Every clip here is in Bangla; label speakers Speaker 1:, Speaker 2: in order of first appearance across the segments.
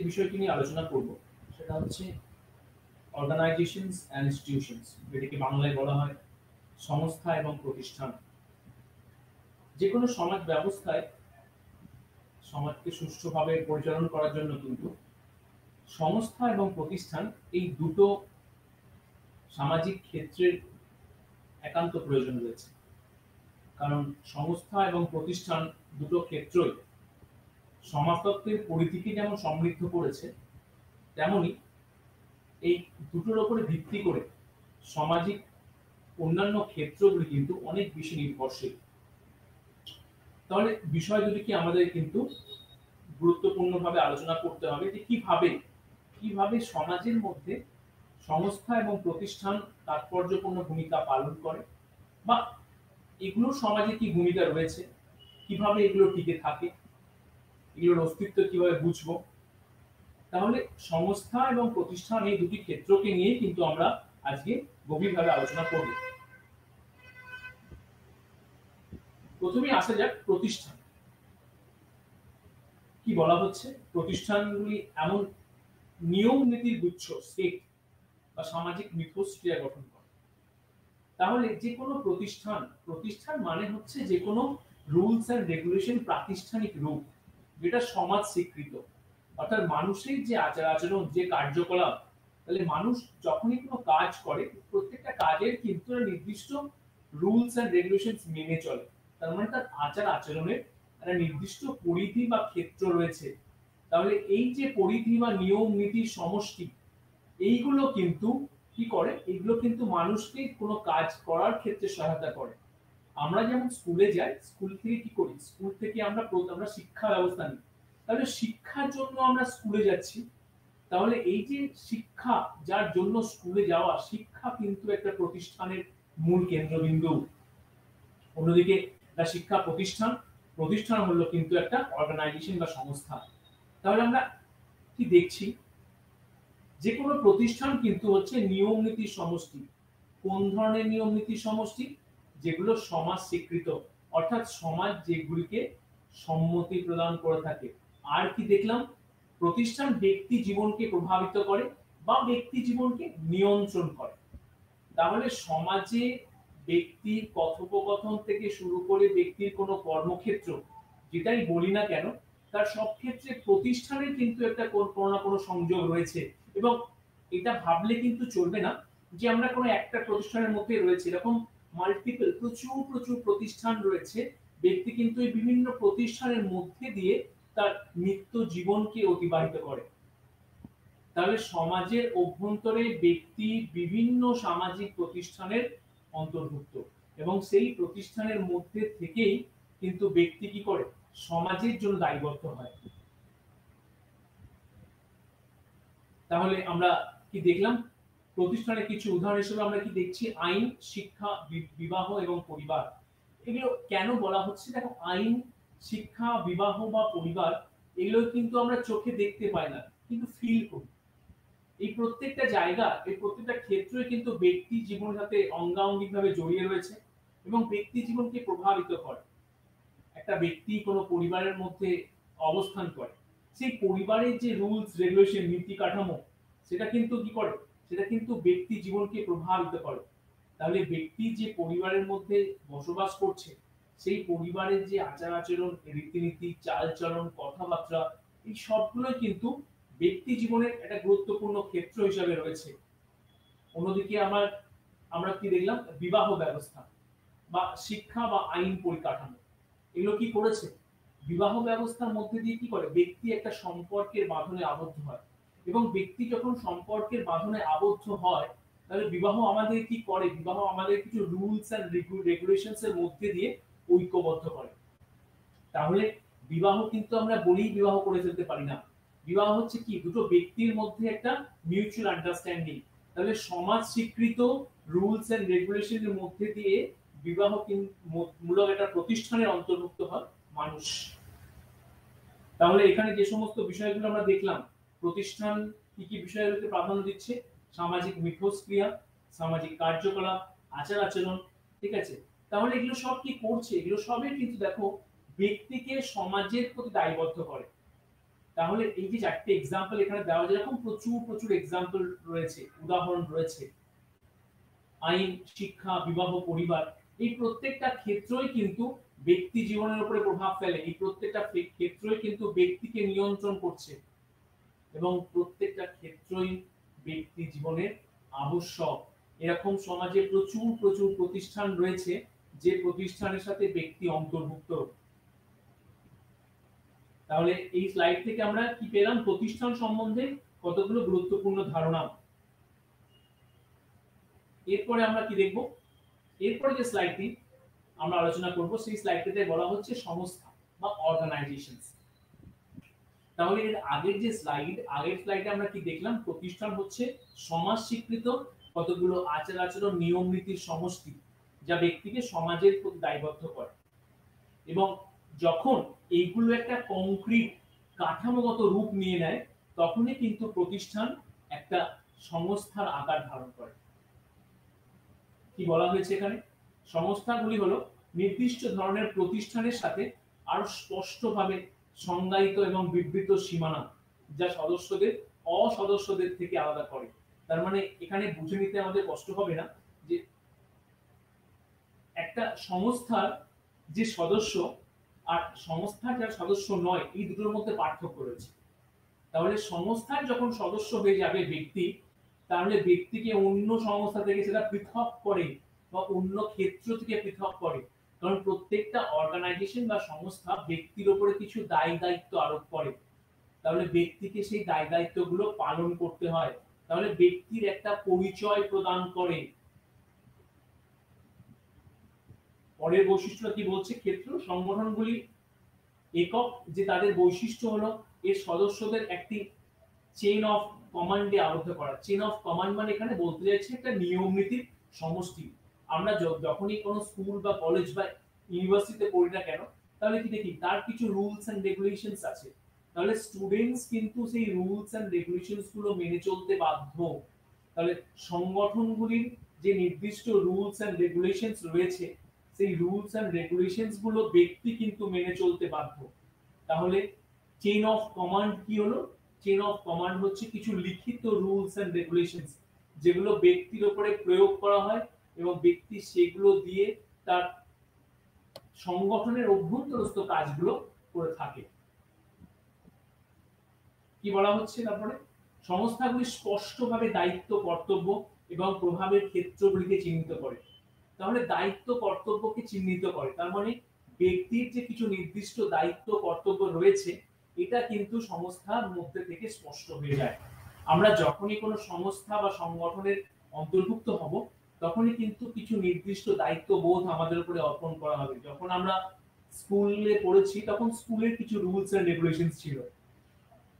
Speaker 1: বিষয়টি নিয়ে আলোচনা করব সেটা হচ্ছে অর্গানাইজেশনস অ্যান্ড ইনস্টিটিউশনস, যেটাকে বাংলায় বলা হয় সংস্থা এবং প্রতিষ্ঠান। যে কোনো সমাজ ব্যবস্থায় সমাজকে সুষ্ঠুভাবে পরিচালনা করার জন্য কিন্তু সংস্থা এবং প্রতিষ্ঠান এই দুটো সামাজিক ক্ষেত্রের একান্ত প্রয়োজন রয়েছে। কারণ সংস্থা এবং প্রতিষ্ঠান দুটো ক্ষেত্রই সমাজতত্ত্বের পরিধিকে যেমন সমৃদ্ধ করেছে, তেমনি এই দুটোর উপরে ভিত্তি করে সামাজিক অন্যান্য ক্ষেত্রগুলি কিন্তু অনেক বেশি নির্ভরশীল। তাহলে বিষয়গুলিকে আমাদের কিন্তু গুরুত্বপূর্ণভাবে আলোচনা করতে হবে যে কিভাবে সমাজের মধ্যে সংস্থা এবং প্রতিষ্ঠান তাৎপর্যপূর্ণ ভূমিকা পালন করে, বা এগুলোর সমাজে কি ভূমিকা রয়েছে, কিভাবে এগুলো টিকে থাকে, এগুলোর অস্তিত্ব কিভাবে বুঝবো। তাহলে সংস্থা এবং প্রতিষ্ঠান এই দুটি ক্ষেত্রকে নিয়ে কিন্তু আমরা আজকে গভীরভাবে আলোচনা করব। প্রথমে আসা যাক প্রতিষ্ঠান। কি বলা হচ্ছে, প্রতিষ্ঠানগুলি এমন নিয়ম নীতির গুচ্ছ, সেট বা সামাজিক মিথস্ক্রিয়া গঠন করে। তাহলে যে কোনো প্রতিষ্ঠান মানে হচ্ছে যে কোনো রুলস এন্ড রেগুলেশন প্রাতিষ্ঠানিক রূপ, যেটা সমাজ স্বীকৃত। অর্থাৎ মানুষের যে আচার আচরণ, যে কার্যকলাপ, তাহলে মানুষ যখনই কোনো কাজ করে প্রত্যেকটা কাজের কিন্তু নির্দিষ্ট রুলস এন্ড রেগুলেশনস মেনে চলে। তার মানে তার আচার আচরণের একটা নির্দিষ্ট পরিধি বা ক্ষেত্র রয়েছে। তাহলে এই যে পরিধি বা নিয়ম নীতির সমষ্টি, এইগুলো কিন্তু কি করে, এগুলো কিন্তু মানুষকে কোনো কাজ করার ক্ষেত্রে সহায়তা করে। আমরা যেমন স্কুলে যাই, স্কুল থেকে কি করি, স্কুল থেকে আমরা শিক্ষা ব্যবস্থা নিই। তাহলে শিক্ষার জন্য আমরা স্কুলে যাচ্ছি। তাহলে এই যে শিক্ষা, যার জন্য স্কুলে যাওয়া, শিক্ষা কিন্তু একটা প্রতিষ্ঠানের মূল কেন্দ্রবিন্দু। অন্যদিকে শিক্ষা প্রতিষ্ঠান হলো কিন্তু একটা অর্গানাইজেশন বা সংস্থা। তাহলে আমরা কি দেখছি, যে কোনো প্রতিষ্ঠান কিন্তু হচ্ছে নিয়ম নীতির সমষ্টি। কোন ধরনের নিয়ম নীতির সমষ্টি? যেগুলো সমাজ স্বীকৃত, অর্থাৎ সমাজ যেগুলিকে সম্মতি প্রদান করে থাকে। আর কি দেখলাম, প্রতিষ্ঠান ব্যক্তি জীবনকে প্রভাবিত করে বা ব্যক্তি জীবনকে নিয়ন্ত্রণ করে। তাহলে সমাজে ব্যক্তির কথোপকথন থেকে শুরু করে ব্যক্তির কোনো কর্মক্ষেত্র, যেটাই বলি না কেন, তার সব ক্ষেত্রে প্রতিষ্ঠানের কিন্তু একটা কোনো না কোনো সংযোগ রয়েছে। এবং এটা ভাবলে কিন্তু চলবে না যে আমরা কোনো একটা প্রতিষ্ঠানের মধ্যে রয়েছে, এরকম মাল্টিপল প্রচুর প্রতিষ্ঠান রয়েছে। ব্যক্তি কিন্তু এই বিভিন্ন প্রতিষ্ঠানের মধ্যে দিয়ে তার নিত্য জীবনকে অতিবাহিত করে। তাহলে সমাজের অভ্যন্তরে ব্যক্তি বিভিন্ন সামাজিক প্রতিষ্ঠানের অন্তর্ভুক্ত, এবং সেই প্রতিষ্ঠানের মধ্যে থেকেই কিন্তু ব্যক্তি কি করে, সমাজের জন্য দায়বদ্ধ হয়। তাহলে আমরা কি দেখলাম, প্রতিষ্ঠানের কিছু উদাহরণ হিসেবে আমরা কি দেখছি, আইন, শিক্ষা, বিবাহ এবং পরিবার। এগুলো কেন বলা হচ্ছে, দেখো, আইন, শিক্ষা, বিবাহ বা পরিবার, এগুলো কিন্তু আমরা চোখে দেখতে পাই না, কিন্তু ফিল করি। এই প্রত্যেকটা জায়গা, এই প্রত্যেকটা ক্ষেত্রই কিন্তু ব্যক্তি জীবনের সাথে অঙ্গাঙ্গিভাবে জড়িয়ে রয়েছে এবং ব্যক্তি জীবনকে প্রভাবিত করে। একটা ব্যক্তি কোনো পরিবারের মধ্যে অবস্থান করে, সেই পরিবারের যে রুলস রেগুলেশন, নীতি কাঠামো, সেটা কিন্তু কি করে, সেটা কিন্তু ব্যক্তি জীবনকে প্রভাবিত করে। তাহলে ব্যক্তি যে পরিবারের মধ্যে বসবাস করছে, সেই পরিবারের যে আচার আচরণ, রীতিনীতি, চালচলন, কথাবার্তা, এই সবগুলোই কিন্তু ব্যক্তি জীবনের একটা গুরুত্বপূর্ণ ক্ষেত্র হিসাবে রয়েছে। অন্যদিকে আমরা কি দেখলাম, বিবাহ ব্যবস্থা বা শিক্ষা বা আইন পরিকাঠামো, এগুলো কি করেছে, বিবাহ ব্যবস্থার মধ্যে দিয়ে কি করে, ব্যক্তি একটা সম্পর্কের বাঁধনে আবদ্ধ হয়। এবং ব্যক্তি যখন সম্পর্কের বাঁধনে আবদ্ধ হয়, তাহলে বিবাহ আমাদের কি করে, বিবাহ আমাদের কিছু রুলস এন্ড রেগুলেশনস এর মধ্যে দিয়ে ঐক্যবদ্ধ করে। তাহলে বিবাহ কিন্তু আমরা বলেই বিবাহ করে ফেলতে পারি না। বিবাহ হচ্ছে কি, দুটো ব্যক্তির মধ্যে একটা মিউচুয়াল আন্ডারস্ট্যান্ডিং। তাহলে সমাজ স্বীকৃত রুলস এন্ড রেগুলেশনের মধ্যে দিয়ে বিবাহ মূলক একটা প্রতিষ্ঠানের অন্তর্ভুক্ত হয় মানুষ। তাহলে এখানে যে সমস্ত বিষয়গুলো আমরা দেখলাম, প্রতিষ্ঠান কি কি বিষয়গুলোকে প্রাধান্য দিচ্ছে, সামাজিক মিথস্ক্রিয়া, সামাজিক কার্যকলাপ, আচার আচরণ, ঠিক আছে। তাহলে এগুলো সব কি করছে, এগুলো সবই কিন্তু দেখো ব্যক্তিকে সমাজের প্রতি দায়বদ্ধ করে। তাহলে এই যে চারটি এক্সাম্পল এখানে দেওয়া যায়, এরকম প্রচুর প্রচুর এক্সাম্পল রয়েছে, উদাহরণ রয়েছে। আইন, শিক্ষা, বিবাহ, পরিবার, এই প্রত্যেকটা ক্ষেত্রই কিন্তু ব্যক্তি জীবনের উপরে প্রভাব ফেলে। এই প্রত্যেকটা ক্ষেত্রই কিন্তু ব্যক্তিকে নিয়ন্ত্রণ করছে এবং প্রত্যেকটা ক্ষেত্রই ব্যক্তি জীবনের আবশ্যক। এরকম সমাজে প্রচুর প্রচুর প্রতিষ্ঠান রয়েছে যে প্রতিষ্ঠানের সাথে ব্যক্তি অন্তর্ভুক্ত। তাহলে এই স্লাইড থেকে আমরা কি পেলাম? প্রতিষ্ঠান সম্বন্ধে কতগুলো গুরুত্বপূর্ণ ধারণা। এরপরে আমরা কি দেখব? এরপরে যে স্লাইডটি আমরা আলোচনা করব সেই স্লাইডটিতে বলা হচ্ছে সংস্থা বা অর্গানাইজেশনস। তাহলে এর আগের যে আগের স্লাইডে আমরা কি দেখলাম? প্রতিষ্ঠান হচ্ছে সমাজ স্বীকৃত কতগুলো আচার আচরণ, নিয়ম নীতির সমষ্টি যা ব্যক্তিকে সমাজের প্রতি দায়বদ্ধ করে। এবং যখন এইগুলো একটা কংক্রিট কাঠামোগত রূপ নিয়ে নেয় তখনই কিন্তু প্রতিষ্ঠান একটা সংস্থার আকার ধারণ করে। কি বলা হয়েছে এখানে? সংস্থাগুলি হলো নির্দিষ্ট ধরনের প্রতিষ্ঠানের সাথে আরো স্পষ্টভাবে সংজ্ঞায়িত এবং বিবৃত সীমানা যা সদস্যদের অসদস্যদের থেকে আলাদা করে। তার মানে এখানে বুঝে নিতে আমাদের কষ্ট হবে না যে একটা সংস্থার যে সদস্য আর সংস্থার যারা সদস্য নয় এই দুটোর মধ্যে পার্থক্য রয়েছে। তাহলে সংস্থার যখন সদস্য হয়ে যাবে ব্যক্তি, তাহলে ব্যক্তিকে অন্য সংস্থা থেকে সেটা পৃথক করে বা অন্য ক্ষেত্র থেকে পৃথক করে। কারণ প্রত্যেকটা অর্গানাইজেশন বা সংস্থা ব্যক্তির উপরে কিছু দায় দায়িত্ব আরোপ করে। তাহলে ব্যক্তিকে সেই দায় দায়িত্বগুলো পালন করতে হয়। তাহলে ব্যক্তির একটা পরিচয় প্রদান করে। পরের বৈশিষ্ট্য কি বলছে? ক্ষেত্র সংগঠনগুলি একক যে তাদের বৈশিষ্ট্য হলো এর সদস্যদের একটি চেইন অফ কমান্ডে আবদ্ধ করা। চেইন অফ কমান্ড মানে এখানে বলতে চাইছে একটা নিয়ম নীতির সমষ্টি। আমরা যখনই কোনো স্কুল বা কলেজ বা ইউনিভার্সিটিতে পড়ি না কেন, তাহলে কি দেখি তার কিছু রুলস এন্ড রেগুলেশনস আছে। তাহলে স্টুডেন্টস কিন্তু সেই রুলস এন্ড রেগুলেশনস গুলো মেনে চলতে বাধ্য। তাহলে সংগঠনগুলির যে নির্দিষ্ট রুলস এন্ড রেগুলেশনস রয়েছে সেই রুলস এন্ড রেগুলেশনস গুলো ব্যক্তি কিন্তু মেনে চলতে বাধ্য। তাহলে চেইন অফ কমান্ড কি হলো? চেইন অফ কমান্ড হচ্ছে কিছু লিখিত রুলস এন্ড রেগুলেশনস যেগুলো ব্যক্তির উপরে প্রয়োগ করা হয় এবং ব্যক্তি সেগুলো দিয়ে তার সংগঠনের অভ্যন্তরস্থ কাজগুলো করে থাকে। কি বলা হচ্ছে তারপরে? সংস্থাগুলি স্পষ্টভাবে দায়িত্ব, কর্তব্য এবং প্রভাবের ক্ষেত্রগুলিকে চিহ্নিত করে। তাহলে দায়িত্ব কর্তব্যকে চিহ্নিত করে, তার মানে ব্যক্তির যে কিছু নির্দিষ্ট দায়িত্ব কর্তব্য রয়েছে এটা কিন্তু সংস্থার মধ্যে থেকে স্পষ্ট হয়ে যায়। আমরা যখনই কোনো সংস্থা বা সংগঠনের অন্তর্ভুক্ত হব তখনই কিন্তু কিছু নির্দিষ্ট দায়িত্ববোধ আমাদের উপরে অর্পণ করা হবে। যখন আমরা স্কুলে পড়েছি তখন স্কুলের কিছু রুলস এন্ড রেগুলেশনস ছিল।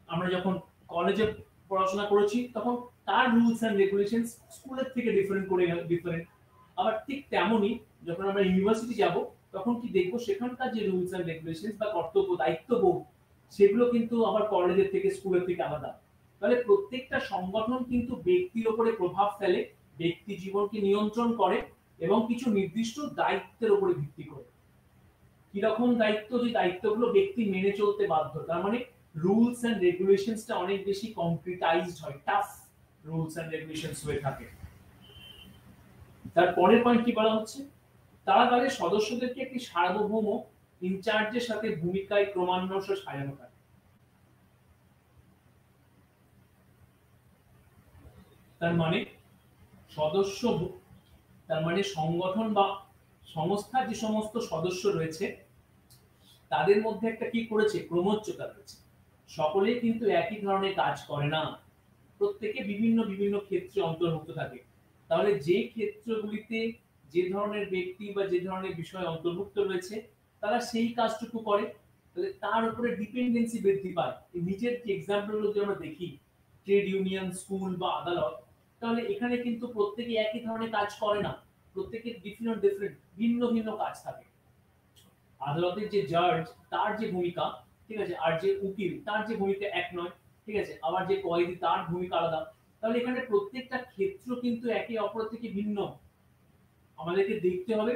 Speaker 1: আমরা যখন কলেজে পড়াশোনা করেছি তখন তার রুলস এন্ড রেগুলেশনস স্কুলের থেকে ডিফারেন্ট। আবার ঠিক তেমনই যখন আমরা ইউনিভার্সিটি যাব তখন কি দেখব সেখানকার যে রুলস এন্ড রেগুলেশনস বা কর্তব্য দায়িত্ববোধ সেগুলো কিন্তু আবার কলেজের থেকে স্কুলের থেকে আলাদা। তাহলে প্রত্যেকটা সংগঠন কিন্তু ব্যক্তির উপরে প্রভাব ফেলে, ব্যক্তি জীবনকে নিয়ন্ত্রণ করে এবং কিছু নির্দিষ্ট দায়িত্বের উপরে ভিত্তি করে। কি রকম দায়িত্ব? যে দায়িত্বগুলো ব্যক্তি মেনে চলতে বাধ্য। তার মানে রুলস এন্ড রেগুলেশনসটা অনেক বেশি কংক্রিটাইজড হয়, টাফ রুলস এন্ড রেগুলেশনস হয়ে থাকে। তার পরের পয়েন্ট কি বলা হচ্ছে? তারা তাদের সদস্যদেরকে একটি সার্বভৌম ইনচার্জের সাথে ভূমিকায় ক্রমান্বয়ে সাজানো হয়। তার মানে সদস্য, তার মানে সংগঠন বা সংস্থার যে সমস্ত সদস্য রয়েছে তাদের মধ্যে একটা কি করেছে? ক্রমোচ্চতা রয়েছে। সকলেই কিন্তু একই ধরনের কাজ করে না, প্রত্যেকে বিভিন্ন বিভিন্ন ক্ষেত্রে অন্তর্ভুক্ত থাকে। তাহলে যে ক্ষেত্রগুলিতে যে ধরনের ব্যক্তি বা যে ধরনের বিষয় অন্তর্ভুক্ত রয়েছে তারা সেই কাজটুকু করে, তাহলে তার উপরে ডিপেন্ডেন্সি বৃদ্ধি পায়। এই নিচের যে এক্সাম্পলগুলো যদি আমরা দেখি, ট্রেড ইউনিয়ন, স্কুল বা আদালত, তাহলে এখানে কিন্তু প্রত্যেকে একই ধরনের কাজ করে না, প্রত্যেকের ডিফারেন্ট ভিন্ন ভিন্ন কাজ থাকে। আদালতের যে জাজ তার যে ভূমিকা, ঠিক আছে, আর যে উকিল তার যে ভূমিকা এক নয়, ঠিক আছে, আবার যে কয়েদি তার ভূমিকা আলাদা। তাহলে এখানে প্রত্যেকটা ক্ষেত্র কিন্তু একে অপর থেকে ভিন্ন। আমাদেরকে দেখতে হবে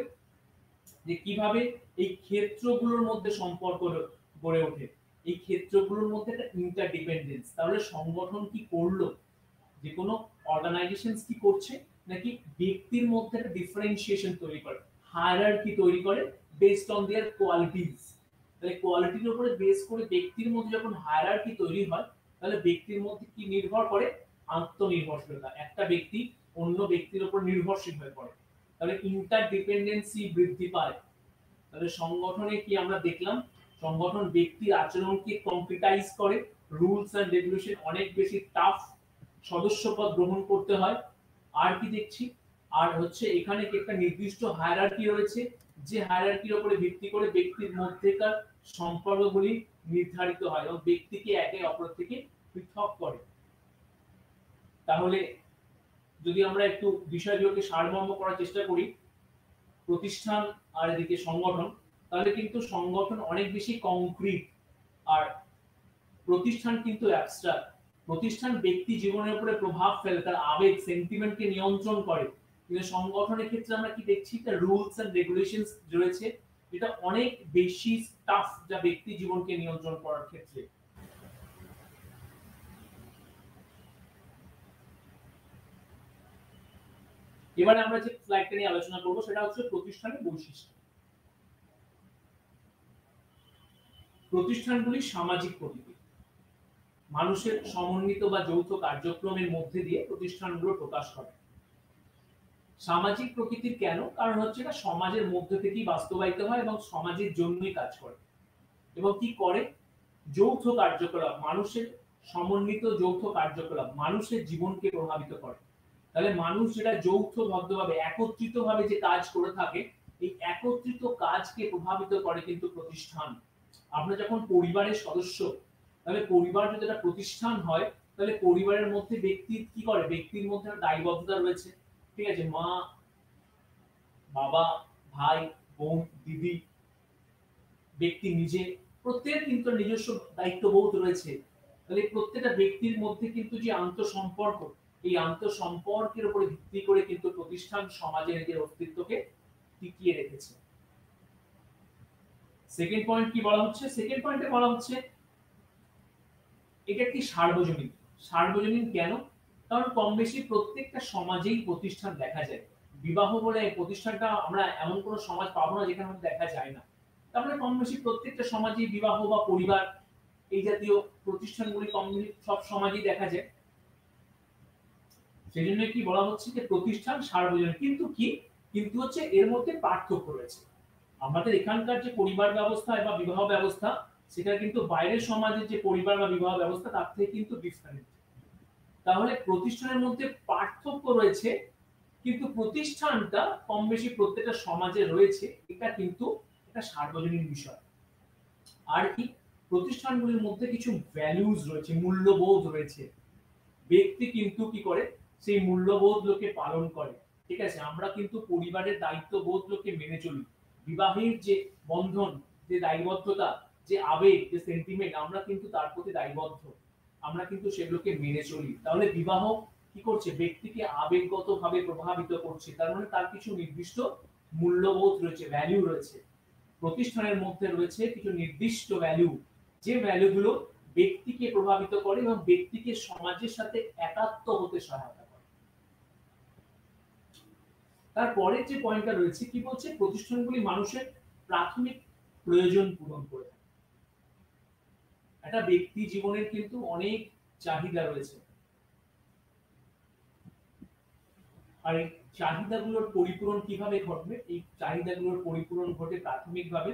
Speaker 1: যে কিভাবে এই ক্ষেত্রগুলোর মধ্যে সম্পর্ক গড়ে ওঠে। এই ক্ষেত্রগুলোর মধ্যে একটা ইন্টারডিপেন্ডেন্স। তাহলে সংগঠন কি করলো, যে কোনো অর্গানাইজেশনস কি করছে, নাকি ব্যক্তির মধ্যে একটা ডিফারেন্সিয়েশন তৈরি করে, হায়ারার্কি তৈরি করে বেসড অন देयर কোয়ালিটিজ। তাহলে কোয়ালিটির উপরে বেস করে ব্যক্তির মধ্যে যখন হায়ারার্কি তৈরি হয়, তাহলে ব্যক্তির মধ্যে কি নির্ভর করে, আত্মনির্ভরশীলতা। একটা ব্যক্তি অন্য ব্যক্তির উপর নির্ভরশীল হয়ে পড়ে, তাহলে ইন্টারডিপেন্ডেন্সি বৃদ্ধি পায়। তাহলে সংগঠনে কি আমরা দেখলাম, সংগঠন ব্যক্তির আচরণকে কংক্রিটাইজ করে, রুলস এন্ড রেগুলেশন অনেক বেশি টাফ, সদস্যপদ গ্রহণ করতে হয়। আর কি দেখছি, আর হচ্ছে এখানে কি একটা নির্দিষ্ট হায়ারার্কি রয়েছে, যে হায়ারার্কির উপরে ভিত্তি করে ব্যক্তির মধ্যেকার সম্পর্কগুলি নির্ধারিত হয় এবং ব্যক্তিকে একে অপর থেকে পৃথক করে। তাহলে যদি আমরা একটু বিষয়গুলোকে সারমর্ম করার চেষ্টা করি, প্রতিষ্ঠান আর এদিকে সংগঠন, তাহলে কিন্তু সংগঠন অনেক বেশি কংক্রিট আর প্রতিষ্ঠান কিন্তু অ্যাবস্ট্রাক্ট। প্রতিষ্ঠান ব্যক্তি জীবনের উপরে প্রভাব ফেলে, তার আবেগ সেন্টিমেন্টকে নিয়ন্ত্রণ করে, কিন্তু সংগঠনের ক্ষেত্রে আমরা কি দেখছি, তার রুলস এন্ড রেগুলেশনস রয়েছে, এটা অনেক বেশি টাফ, যা ব্যক্তি জীবনকে নিয়ন্ত্রণ করার ক্ষেত্রে। এবারে আমরা যে স্লাইডটা নিয়ে আলোচনা করব সেটা হচ্ছে প্রতিষ্ঠানের বৈশিষ্ট্য। প্রতিষ্ঠানগুলি সামাজিক প্রকৃতি, মানুষের সমন্বিত বা যৌথ কার্যক্রমের মধ্যে দিয়ে প্রতিষ্ঠানগুলো প্রকাশ করে। সামাজিক প্রকৃতির কেন, কারণ হচ্ছে এটা সমাজের মধ্যে থেকেই বাস্তবায়িত হয় এবং সমাজের জন্যই কাজ করে। এবং কি করে, যৌথ কার্যকলাপ, মানুষের সমন্বিত যৌথ কার্যকলাপ মানুষের জীবনকে প্রভাবিত করে। তাহলে মানুষ যেটা যৌথবদ্ধভাবে একত্রিতভাবে যে কাজ করে থাকে, এই একত্রিত কাজকে প্রভাবিত করে কিন্তু প্রতিষ্ঠান। আমরা যখন পরিবারের সদস্য, তাহলে পরিবার যদি একটা প্রতিষ্ঠান হয়, তাহলে পরিবারের মধ্যে ব্যক্তি কি করে, ব্যক্তির মধ্যে একটা দায়বদ্ধতা রয়েছে, ঠিক আছে, মা, বাবা, ভাই, বোন, দিদি, ব্যক্তি নিজে, প্রত্যেকের কিন্তু নিজস্ব দায়িত্ববোধ রয়েছে। তাহলে প্রত্যেকটা ব্যক্তির মধ্যে কিন্তু যে আন্তঃসম্পর্ক, এই আন্তঃসম্পর্কের উপরে ভিত্তি করে কিন্তু প্রতিষ্ঠান সমাজের নিজের অস্তিত্বকে টিকিয়ে রেখেছে। সেকেন্ড পয়েন্ট কি বলা হচ্ছে, সেকেন্ড পয়েন্টে বলা হচ্ছে এটা একটি সার্বজনীন। সার্বজনীন কেন, কারণ কম বেশি প্রত্যেকটা সমাজেই প্রতিষ্ঠান দেখা যায়। বিবাহ বলে এই প্রতিষ্ঠানটা আমরা এমন কোনো সমাজ পাবো না যেখানে দেখা যায় না। তারপরে কম বেশি প্রত্যেকটা সমাজেই বিবাহ বা পরিবার এই জাতীয় প্রতিষ্ঠানগুলি কম বেশি সব সমাজেই দেখা যায়। সেজন্য কি বলা হচ্ছে যে প্রতিষ্ঠান সার্বজনীন, কিন্তু কি, কিন্তু হচ্ছে এর মধ্যে পার্থক্য রয়েছে। আমাদের এখানকার যে পরিবার ব্যবস্থা বা বিবাহ ব্যবস্থা, সেটা কিন্তু বাইরের সমাজের যে পরিবার বা বিবাহ ব্যবস্থা তার থেকে কিন্তু ডিফারেন্ট। তাহলে প্রতিষ্ঠানের মধ্যে পার্থক্য রয়েছে, কিন্তু প্রতিষ্ঠানটা কম বেশি প্রত্যেকটা সমাজে রয়েছে, এটা কিন্তু একটা সার্বজনীন বিষয়। আর কি, প্রতিষ্ঠানগুলির মধ্যে কিছু ভ্যালুজ রয়েছে, মূল্যবোধ রয়েছে, ব্যক্তি কিন্তু কি করে, সেই মূল্যবোধগুলোকে পালন করে। ঠিক আছে, আমরা কিন্তু পরিবারের দায়িত্ববোধগুলোকে মেনে চলি, বিবাহের যে বন্ধন, যে দায়বদ্ধতা, যে আবেগ, যে সেন্টিমেন্ট, আমরা কিন্তু তার প্রতি দায়বদ্ধ, আমরা কিন্তু সেগুলোকে মেনে চলি। তাহলে বিবাহ কি করছে, ব্যক্তিকে আবেগগতভাবে প্রভাবিত করছে, তার মানে তার কিছু নির্দিষ্ট মূল্যবোধ রয়েছে, ভ্যালু রয়েছে। প্রতিষ্ঠানের মধ্যে রয়েছে কিছু নির্দিষ্ট ভ্যালু, যে ভ্যালুগুলো ব্যক্তিকে প্রভাবিত করে এবং ব্যক্তিকে সমাজের সাথে একাত্ম হতে সহায়তা করে। তারপরে যে পয়েন্টটা রয়েছে কি বলছে, প্রতিষ্ঠানগুলি মানুষের প্রাথমিক প্রয়োজন পূরণ করে থাকে। একটা ব্যক্তি জীবনের কিন্তু অনেক চাহিদা রয়েছে, আর এই চাহিদাগুলোর পরিপূরণ কিভাবে ঘটবে, এই চাহিদাগুলোর পরিপূরণ ঘটে প্রাথমিকভাবে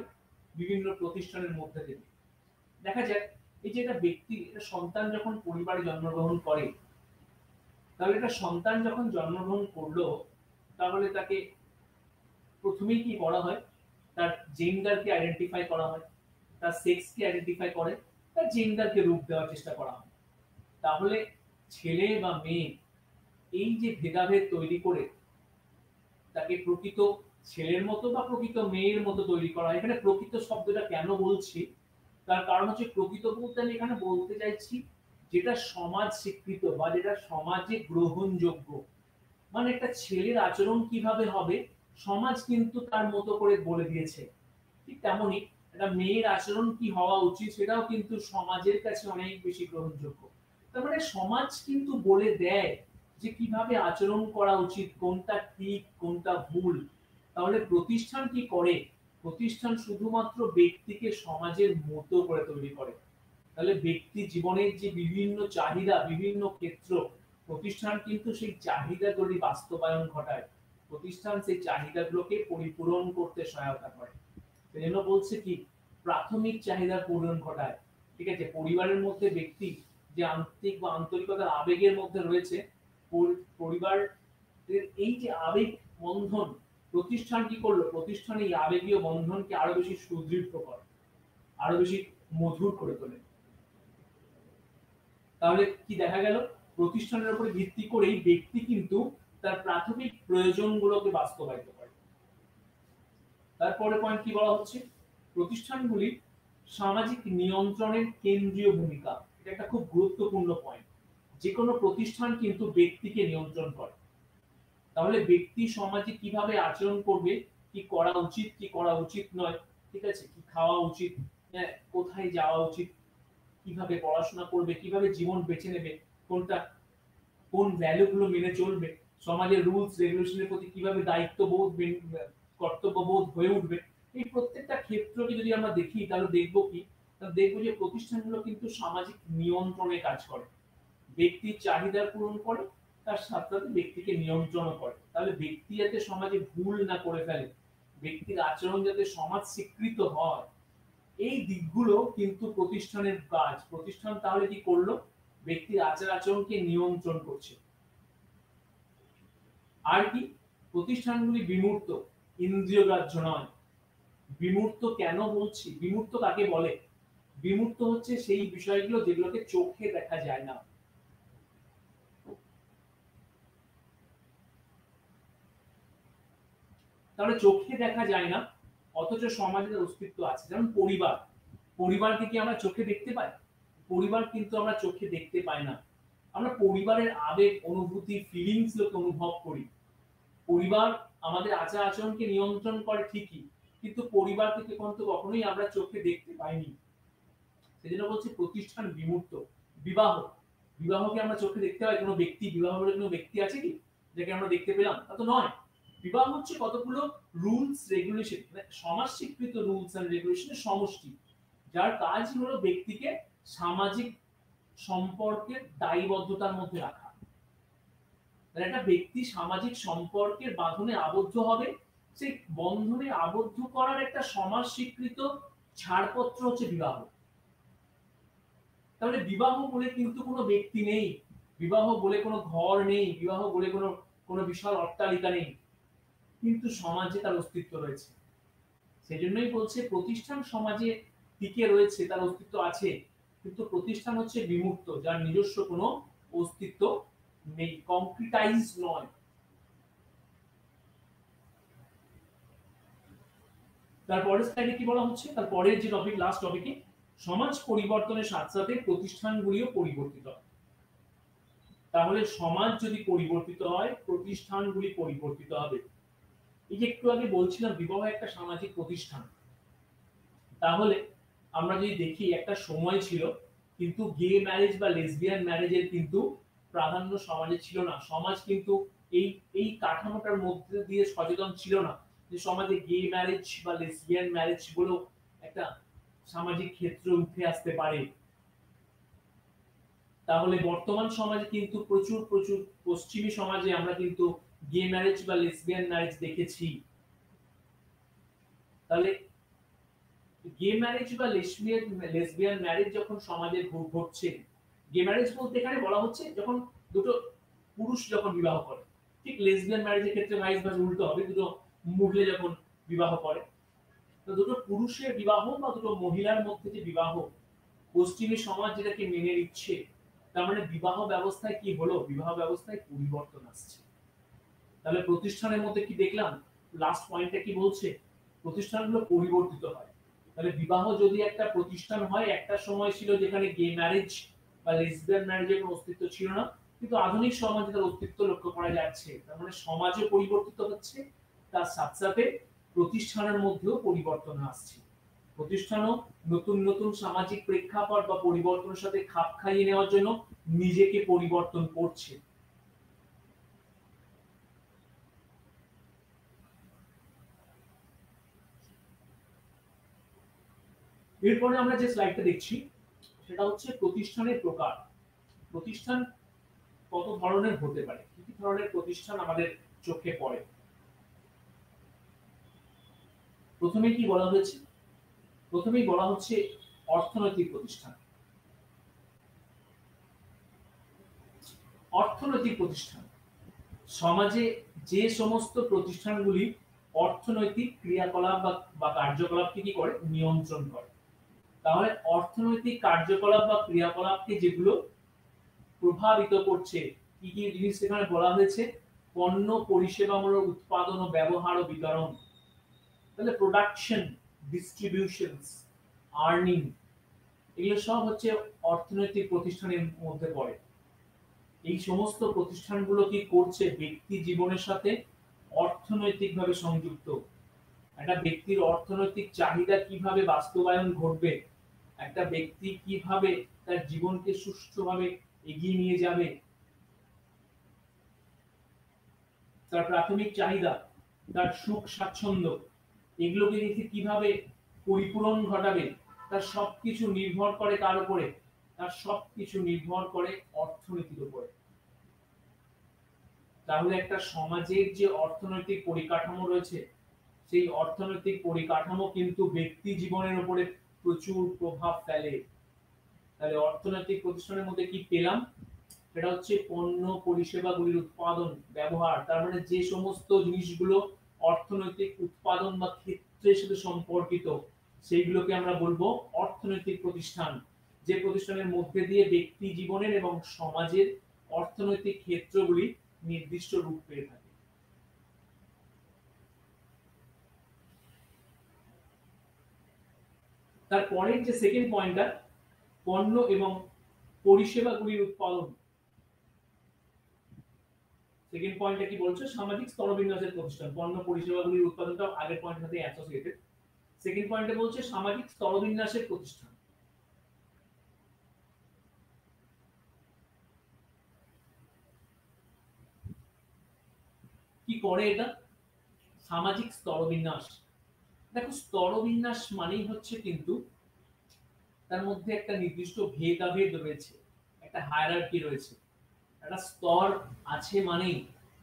Speaker 1: বিভিন্ন প্রতিষ্ঠানের মধ্যে থেকে। দেখা যায় এই যে একটা ব্যক্তি, একটা সন্তান যখন পরিবারে জন্মগ্রহণ করে, তাহলে একটা সন্তান যখন জন্মগ্রহণ করলো, তাহলে তাকে প্রথমেই কি করা হয়, তার জেন্ডারকে আইডেন্টিফাই করা হয়, তার সেক্সকে আইডেন্টিফাই করে, তার জেন্ডারকে রূপ দেওয়ার চেষ্টা করা হয়। তাহলে ছেলে বা মেয়ে, এই যে ভেদাভেদ তৈরি করে তাকে প্রকৃত ছেলের মতো বা প্রকৃত মেয়ের মতো তৈরি করা হয়। এখানে প্রকৃত শব্দটা কেন বলছি, তার কারণ হচ্ছে প্রকৃত বলতে আমি এখানে বলতে চাইছি যেটা সমাজ স্বীকৃত বা যেটা সমাজে গ্রহণযোগ্য। মানে একটা ছেলের আচরণ কিভাবে হবে, সমাজ কিন্তু তার মতো করে বলে দিয়েছে। ঠিক তেমনি একটা মেয়ের আচরণ কি হওয়া উচিত সেটাও কিন্তু সমাজের কাছে অনেক বেশি গ্রহণযোগ্য। তার মানে সমাজ কিন্তু বলে দেয় যে কিভাবে আচরণ করা উচিত, কোনটা ঠিক কোনটা ভুল। তাহলে প্রতিষ্ঠান কি করে? প্রতিষ্ঠান শুধুমাত্র ব্যক্তিকে সমাজের মতো করে তৈরি করে। তাহলে ব্যক্তি জীবনের যে বিভিন্ন চাহিদা, বিভিন্ন ক্ষেত্র, প্রতিষ্ঠান কিন্তু সেই চাহিদাগুলি বাস্তবায়ন ঘটায়। প্রতিষ্ঠান সেই চাহিদাগুলোকে পরিপূরণ করতে সহায়তা করে। সেজন্য বলছে কি প্রাথমিক চাহিদার পূরণ ঘটায়। ঠিক আছে, পরিবারের মধ্যে ব্যক্তি যে আন্তরিক বা আন্তরিকতার আবেগের মধ্যে রয়েছে, পরিবার এই যে আবেগ বন্ধন, প্রতিষ্ঠান কি করলো? প্রতিষ্ঠান এই আবেগীয় বন্ধনকে আরো বেশি সুদৃঢ় করে, আরো বেশি মধুর করে তোলে। তাহলে কি দেখা গেল? প্রতিষ্ঠানের উপরে ভিত্তি করেই ব্যক্তি কিন্তু তার প্রাথমিক প্রয়োজনগুলোকে বাস্তবায়িত করে। তারপরে পয়েন্ট কি বলা হচ্ছে? প্রতিষ্ঠানগুলি সামাজিক নিয়ন্ত্রণের কেন্দ্রীয় ভূমিকা। এটা একটা খুব গুরুত্বপূর্ণ পয়েন্ট। যে কোনো প্রতিষ্ঠান কিন্তু ব্যক্তিকে নিয়ন্ত্রণ করে। তাহলে ব্যক্তি সমাজে কিভাবে আচরণ করবে, কি করা উচিত কি করা উচিত নয়, ঠিক আছে, কি খাওয়া উচিত, কোথায় যাওয়া উচিত, কিভাবে পড়াশোনা করবে, কিভাবে জীবন বেছে নেবে, কোনটা কোন ভ্যালু গুলো মেনে চলবে, সমাজের রুলস রেগুলেশনের প্রতি কিভাবে দায়িত্ববোধ কর্তব্যবোধ হয়ে উঠবে, এই প্রত্যেকটা ক্ষেত্রকে যদি আমরা দেখি তাহলে দেখবো কি, তাহলে দেখবো যে প্রতিষ্ঠানগুলো কিন্তু সামাজিক নিয়ন্ত্রণে কাজ করে। ব্যক্তির চাহিদা পূরণ করে, তার সাথে সাথে ব্যক্তিকে নিয়ন্ত্রণ করে। তাহলে ব্যক্তি যাতে সমাজে ভুল না করে ফেলে, ব্যক্তির আচরণ যাতে সমাজ স্বীকৃত হয়, এই দিকগুলো কিন্তু প্রতিষ্ঠানের কাজ। প্রতিষ্ঠান তাহলে কি করলো? ব্যক্তির আচার আচরণকে নিয়ন্ত্রণ করছে। আর কি? প্রতিষ্ঠানগুলি বিমূর্ত, ইন্দ্রিয়গ্রাহ্য নয়। বিমূর্ত কেন বলছি? বিমূর্ত কাকে বলে? বিমূর্ত হচ্ছে সেই বিষয়গুলো যেগুলোকে চোখে দেখা যায় না। তাহলে চোখে দেখা যায় না অথচ সমাজের অস্তিত্ব আছে। যেমন পরিবার, পরিবারকে কি আমরা চোখে দেখতে পাই? পরিবার কিন্তু আমরা চোখে দেখতে পাই না। আমরা পরিবারের আবেগ, অনুভূতি, ফিলিংস গুলোকে অনুভব করি। পরিবার আমাদের আচার আচরণকে নিয়ন্ত্রণ করে ঠিকই, কিন্তু পরিবারকে কিন্তু কখনোই আমরা চোখে দেখতে পাইনি। সেজন্য বলছি প্রতিষ্ঠান বিমূর্ত। বিবাহ, বিবাহকে আমরা চোখে দেখতে পাই? কোনো ব্যক্তি, বিবাহ বলে কোনো ব্যক্তি আছে কি যাকে আমরা দেখতে পেলাম? তা তো নয়। বিবাহ হচ্ছে কতগুলো রুলস রেগুলেশন, মানে সমাজ স্বীকৃত রুলস এন্ড রেগুলেশনের সমষ্টি, যার কাজ হলো ব্যক্তিকে সামাজিক সম্পর্কের দায়বদ্ধতার মধ্যে রাখা। একটা ব্যক্তি সামাজিক সম্পর্কের বাঁধনে আবদ্ধ হবে, সেই বন্ধনে আবদ্ধ করার একটা সমাজ স্বীকৃত ছাড়পত্র হচ্ছে বিবাহ। তাহলে বিবাহ বলে কিন্তু কোনো ব্যক্তি নেই, বিবাহ বলে কোনো ঘর নেই, বিবাহ বলে কোনো বিশাল অট্টালিকা নেই, কিন্তু সমাজে তার অস্তিত্ব রয়েছে। সেজন্যই বলছে প্রতিষ্ঠান সমাজে টিকে রয়েছে, তার অস্তিত্ব আছে, কিন্তু প্রতিষ্ঠান হচ্ছে বিমূর্ত, যার নিজস্ব কোনো অস্তিত্ব নেই, কংক্রিটাইজ নয়। তারপরের স্লাইডে কি বলা হচ্ছে? তারপরের যে টপিক, লাস্ট টপিকে, সমাজ পরিবর্তনের সাথে সাথে প্রতিষ্ঠানগুলিও পরিবর্তিত হয়। তাহলে সমাজ যদি পরিবর্তিত হয়, প্রতিষ্ঠানগুলি পরিবর্তিত হবে। এই যে একটু আগে বলছিলাম বিবাহ একটা সামাজিক প্রতিষ্ঠান, তাহলে আমরা যদি দেখি একটা সময় ছিল কিন্তু গে ম্যারেজ বা লেসবিয়ান ম্যারেজের কিন্তু প্রাধান্য সমাজে ছিল না। সমাজ কিন্তু এই কাঠামোটার মধ্যে দিয়ে সচেতন ছিল না যে সমাজে গে ম্যারেজ বা লেসবিয়ান ম্যারেজ গুলো একটা সামাজিক ক্ষেত্রে উঠে আসতে পারে। তাহলে বর্তমান সমাজে কিন্তু প্রচুর প্রচুর পশ্চিমী সমাজে আমরা কিন্তু গে ম্যারেজ বা লেসবিয়ান ম্যারেজ দেখেছি। তাহলে গে ম্যারেজ বা লেসবিয়ান ম্যারেজ যখন সমাজে ঘটছে, গে ম্যারেজ বলতে এখানে বলা হচ্ছে যখন দুটো পুরুষ যখন বিবাহ করে, ঠিক লেসবিয়ান ম্যারেজের ক্ষেত্রে ভাইস ভার্সা উল্টো হবে, দুটো মহিলা যখন বিবাহ করে। তো দুটো পুরুষের বিবাহ বা দুটো মহিলার মধ্যে যে বিবাহ, পশ্চিমী সমাজ যেটাকে মেনে নিচ্ছে, তার মানে বিবাহ ব্যবস্থায় কি হলো? বিবাহ ব্যবস্থায় পরিবর্তন আসছে। তাহলে প্রতিষ্ঠানের মধ্যে কি দেখলাম? লাস্ট পয়েন্টটা কি বলছে? প্রতিষ্ঠানগুলো পরিবর্তিত হয়। তাহলে বিবাহ যদি একটা প্রতিষ্ঠান হয়, একটা সময় ছিল যেখানে গে ম্যারেজ বা লেসবিয়ান ম্যারেজের কোনো অস্তিত্ব ছিল না, কিন্তু আধুনিক সমাজে তার অস্তিত্ব লক্ষ্য করা যাচ্ছে। তার মানে সমাজও পরিবর্তিত হচ্ছে, তার সাথে সাথে প্রতিষ্ঠানের মধ্যেও পরিবর্তন আসছে। প্রতিষ্ঠানও নতুন নতুন সামাজিক প্রেক্ষাপট বা পরিবর্তনের সাথে খাপ খাইয়ে নেওয়ার জন্য নিজেকে পরিবর্তন করছে। এরপরে আমরা যে স্লাইডটা দেখছি সেটা হচ্ছে প্রতিষ্ঠানের প্রকার। প্রতিষ্ঠান কত ধরনের হতে পারে, কি কি ধরনের প্রতিষ্ঠান আমাদের চোখে পড়ে। প্রথমে কি বলা হয়েছে, প্রথমেই বলা হচ্ছে অর্থনৈতিক প্রতিষ্ঠান। অর্থনৈতিক প্রতিষ্ঠান সমাজে যে সমস্ত প্রতিষ্ঠানগুলি অর্থনৈতিক ক্রিয়াকলাপ বা কার্যকলাপকে কি করে, নিয়ন্ত্রণ করে। তাহলে অর্থনৈতিক কার্যকলাপ বা ক্রিয়াকলাপকে যেগুলো প্রভাবিত করছে, কি কি জিনিস এখানে বলা হয়েছে, পণ্য পরিষেবামূলক উৎপাদন ও ব্যবহার ও বিতরণ। তাহলে প্রোডাকশন, ডিস্ট্রিবিউশনস, আর্নিং, এগুলো সব হচ্ছে অর্থনৈতিক প্রতিষ্ঠানের মধ্যে পড়ে। এই সমস্ত প্রতিষ্ঠানগুলো কি করছে, ব্যক্তি জীবনের সাথে অর্থনৈতিকভাবে সংযুক্ত। একটা ব্যক্তির অর্থনৈতিক চাহিদা কিভাবে বাস্তবায়ন ঘটবে, একটা ব্যক্তি কিভাবে তার জীবনকে সুষ্ঠুভাবে এগিয়ে নিয়ে যাবে, তার প্রাথমিক চাহিদা, তার সুখ স্বাচ্ছন্দ্য, এগুলোকে দেখে কিভাবে পরিপূরণ ঘটাবে, তার সবকিছু নির্ভর করে কার উপরে, তার সবকিছু নির্ভর করে অর্থনীতির উপরে। তাহলে একটা সমাজের যে অর্থনৈতিক পরিকাঠামো রয়েছে, সেই অর্থনৈতিক পরিকাঠামো কিন্তু ব্যক্তি জীবনের উপরে প্রচুর প্রভাব ফেলে। তাহলে অর্থনৈতিক প্রতিষ্ঠানের মধ্যে কি পেলাম, সেটা হচ্ছে পণ্য পরিষেবাগুলির উৎপাদন, ব্যবহার। তার মানে যে সমস্ত জিনিসগুলো অর্থনৈতিক উৎপাদন বা ক্ষেত্রের সাথে সম্পর্কিত, সেইগুলোকে আমরা বলবো অর্থনৈতিক প্রতিষ্ঠান। যে প্রতিষ্ঠানের মধ্যে দিয়ে ব্যক্তি জীবনের এবং সমাজের অর্থনৈতিক ক্ষেত্রগুলি নির্দিষ্ট রূপ পেয়ে থাকে। তারপরের যে সেকেন্ড পয়েন্টটা, পণ্য এবং পরিষেবাগুলির উৎপাদন। সেকেন্ড পয়েন্টটা কি বলছে, সামাজিক স্তরবিন্যাসের প্রতিষ্ঠান। পণ্য পরিষেবাগুলির উৎপাদনটা আগের পয়েন্টের সাথে অ্যাসোসিয়েটেড। সেকেন্ড পয়েন্টে বলছে সামাজিক স্তরবিন্যাসের প্রতিষ্ঠান। কি করে এটা, সামাজিক স্তরবিন্যাস। দেখো, স্তরবিন্যাস মানেই হচ্ছে কিন্তু তার মধ্যে একটা নির্দিষ্ট ভেদাভেদ রয়েছে, একটা হায়ারার্কি রয়েছে, একটা স্তর আছে। মানেই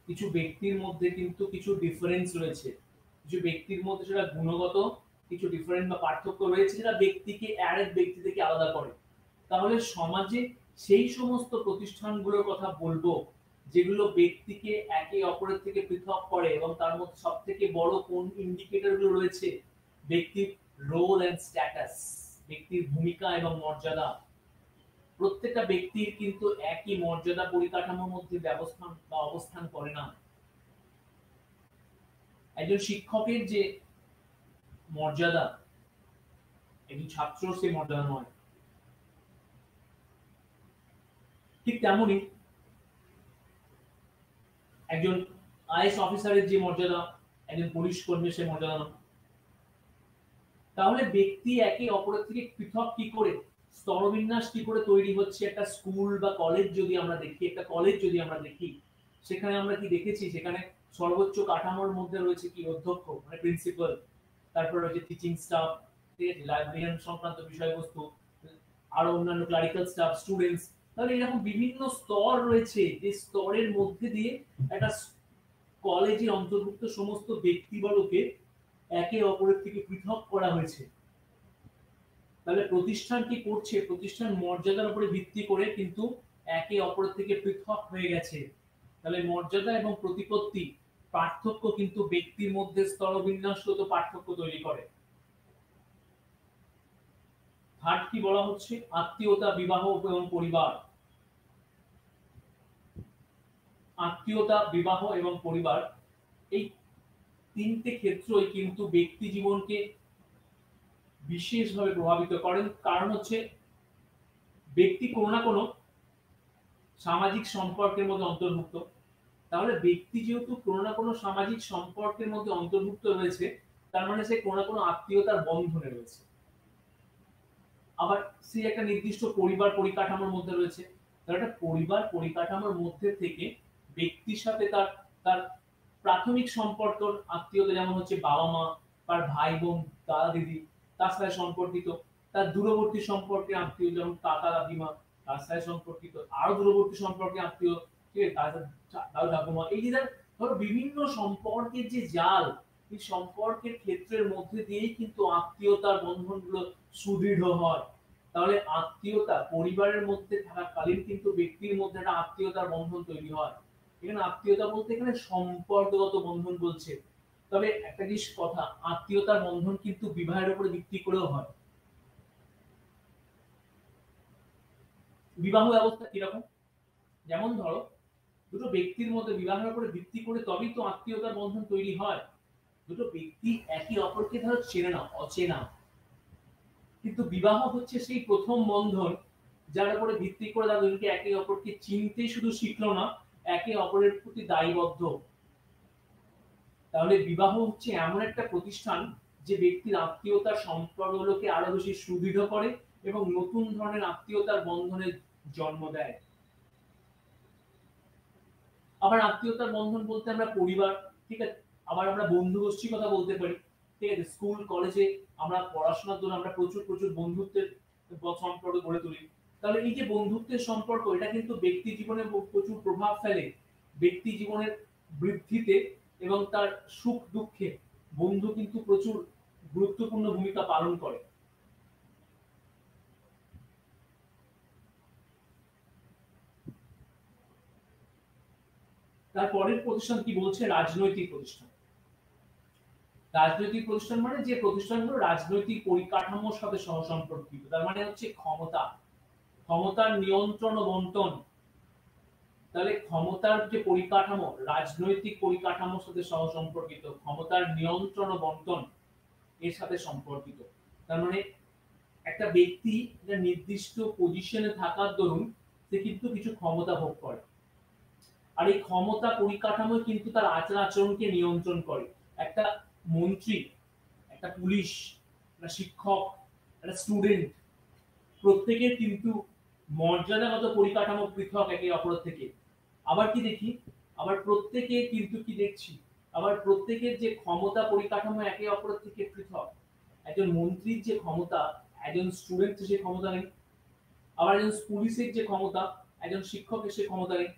Speaker 1: কিছু ব্যক্তির মধ্যে কিন্তু কিছু ডিফারেন্স রয়েছে, কিছু ব্যক্তির মধ্যে সেটা গুণগত কিছু ডিফারেন্স বা পার্থক্য রয়েছে, যেটা ব্যক্তিকে আরেক ব্যক্তি থেকে আলাদা করে। তাহলে সমাজে সেই সমস্ত প্রতিষ্ঠানগুলোর কথা বলবো যেগুলো ব্যক্তিকে একে অপরের থেকে পৃথক করে, এবং তার মধ্যে সব থেকে বড় কোন ইন্ডিকেটর গুলো রয়েছে, ব্যক্তির রোল এন্ড স্ট্যাটাস, ব্যক্তির ভূমিকা এবং মর্যাদা। প্রত্যেকটা ব্যক্তির কিন্তু একই মর্যাদা পরিকাঠামোর মধ্যে ব্যবস্থান বা অবস্থান করে না। একজন শিক্ষকের যে মর্যাদা, একজন ছাত্র সে মর্যাদা নয়। ঠিক তেমনি একজন আইএস অফিসারের যে মর্যাদা, একজন পুলিশ কর্মীর সে মর্যাদা নয়। তাহলে ব্যক্তি একে অপরের থেকে পৃথক কি করে, স্তরবিন্যাস কি করে তৈরি হচ্ছে। একটা স্কুল বা কলেজ যদি আমরা দেখি, একটা কলেজ যদি আমরা দেখি, সেখানে আমরা কি দেখেছি, সেখানে সর্বোচ্চ কাঠামোর মধ্যে রয়েছে কি, অধ্যক্ষ মানে প্রিন্সিপাল, তারপর রয়েছে টিচিং স্টাফ, ঠিক আছে, লাইব্রেরিয়ান সংক্রান্ত বিষয়বস্তু, আরো অন্যান্য ক্লারিক্যাল স্টাফ, স্টুডেন্টস। তাহলে এরকম বিভিন্ন স্তর রয়েছে, যে স্তরের মধ্যে দিয়ে একটা কলেজের অন্তর্ভুক্ত সমস্ত ব্যক্তিবর্গকে একে অপরের থেকে পৃথক করা হয়েছে। তাহলে প্রতিষ্ঠান কি করছে, প্রতিষ্ঠান মর্যাদার উপরে ভিত্তি করে কিন্তু একে অপরের থেকে পৃথক হয়ে গেছে। তাহলে মর্যাদা এবং প্রতিপত্তি পার্থক্য কিন্তু ব্যক্তির মধ্যে স্তরবিন্যাসগত পার্থক্য তৈরি করে। থার্ড কি বলা হচ্ছে, আত্মীয়তা, বিবাহ এবং পরিবার। আত্মীয়তা, বিবাহ এবং পরিবার, এই তিনটে ক্ষেত্রই কিন্তু ব্যক্তি জীবনকে বিশেষভাবে প্রভাবিত করেন। কারণ হচ্ছে ব্যক্তি কোনো না কোনো সামাজিক সম্পর্কের মধ্যে অন্তর্ভুক্ত। তাহলে ব্যক্তি যেহেতু কোনো না কোনো সামাজিক সম্পর্কের মধ্যে অন্তর্ভুক্ত রয়েছে, তার মানে সে কোনো না কোনো আত্মীয়তার বন্ধনে রয়েছে। আবার সে একটা নির্দিষ্ট পরিবার পরিকাঠামোর মধ্যে রয়েছে। তাহলে একটা পরিবার পরিকাঠামোর মধ্যে থেকে ব্যক্তির সাথে তার তার প্রাথমিক সম্পর্ক আত্মীয়তা যেমন হচ্ছে বাবা মা, তার ভাই বোন, দাদা দিদি, তার সাথে সম্পর্কিত, তার দূরবর্তী সম্পর্কে আত্মীয় যেমন কাকা কাকিমা, তার সাথে সম্পর্কিত, আরো দূরবর্তী সম্পর্কে আত্মীয়, ঠিক আছে, তার দাদু ঠাকুমা, এই যে ধরো বিভিন্ন সম্পর্কের যে জাল, এই সম্পর্কের ক্ষেত্রের মধ্যে দিয়েই কিন্তু আত্মীয়তার বন্ধনগুলো সুদৃঢ় হয়। তাহলে আত্মীয়তা পরিবারের মধ্যে থাকাকালীন কিন্তু ব্যক্তির মধ্যে একটা আত্মীয়তার বন্ধন তৈরি হয়। এখানে আত্মীয়তা বলতে এখানে সম্পর্কগত বন্ধন বলছে। তবে একটা জিনিস কথা, আত্মীয়তার বন্ধন কিন্তু বিবাহের উপরে ভিত্তি করেও হয়। বিবাহ ব্যবস্থা কিরকম? যেমন ধরো দুটো ব্যক্তির মধ্যে বিবাহের উপরে ভিত্তি করে তবেই তো আত্মীয়তার বন্ধন তৈরি হয়। দুটো ব্যক্তি একে অপরকে ধরো চেনে না, অচেনা, কিন্তু বিবাহ হচ্ছে সেই প্রথম বন্ধন যার উপরে ভিত্তি করে তারা দুজনকে একে অপরকে চিনতে শুধু শিখলো না, একে অপরের প্রতি দায়বদ্ধ। তাহলে বিবাহ হচ্ছে এমন একটা প্রতিষ্ঠান যে ব্যক্তির আত্মীয়তার সম্পর্কগুলোকে আরো বেশি সুদৃঢ় করে এবং নতুন ধরনের আত্মীয়তার বন্ধনের জন্ম দেয়। আবার আত্মীয়তার বন্ধন বলতে আমরা পরিবার, ঠিক আছে, আবার আমরা বন্ধু গোষ্ঠীর কথা বলতে পারি, ঠিক আছে, স্কুল কলেজে আমরা পড়াশোনার জন্য আমরা প্রচুর প্রচুর বন্ধুত্বের সম্পর্ক গড়ে তুলি। তাহলে এই যে বন্ধুত্বের সম্পর্ক, এটা কিন্তু ব্যক্তি জীবনে প্রচুর প্রভাব ফেলে, ব্যক্তি জীবনের বৃদ্ধিতে এবং তার সুখ দুঃখে বন্ধু কিন্তু প্রচুর গুরুত্বপূর্ণ ভূমিকা পালন করে। তারপরের প্রতিষ্ঠান কি বলছে? রাজনৈতিক প্রতিষ্ঠান। রাজনৈতিক প্রতিষ্ঠান মানে যে প্রতিষ্ঠানগুলো রাজনৈতিক পরিকাঠামোর সাথে সহসম্পর্কিত, তার মানে হচ্ছে ক্ষমতা, ক্ষমতার নিয়ন্ত্রণ ও বন্টন। তাহলে ক্ষমতার যে পরিকাঠামো রাজনৈতিক পরিকাঠামোর সাথে সহসম্পর্কিত, ক্ষমতার নিয়ন্ত্রণ ও বন্টন এর সাথে সম্পর্কিত। তার মানে একটা ব্যক্তি একটা নির্দিষ্ট পজিশনে থাকার দরুন সে কিন্তু কিছু ক্ষমতা ভোগ করে, আর এই ক্ষমতা পরিকাঠামো কিন্তু তার আচার আচরণকে নিয়ন্ত্রণ করে। একটা মন্ত্রী, একটা পুলিশ, একটা শিক্ষক, একটা স্টুডেন্ট, প্রত্যেকের কিন্তু মর্যাদাগত পরিকাঠামো পৃথক একে অপরের থেকে। আবার কি দেখি, আবার প্রত্যেকে কিন্তু কি দেখছি, আবার প্রত্যেকের যে ক্ষমতা পরিকাঠামো একে অপরের থেকে পৃথক। একজন মন্ত্রীর যে ক্ষমতা একজন স্টুডেন্ট সে ক্ষমতা নেই, আবার একজন পুলিশের যে ক্ষমতা একজন শিক্ষকের সে ক্ষমতা নেই।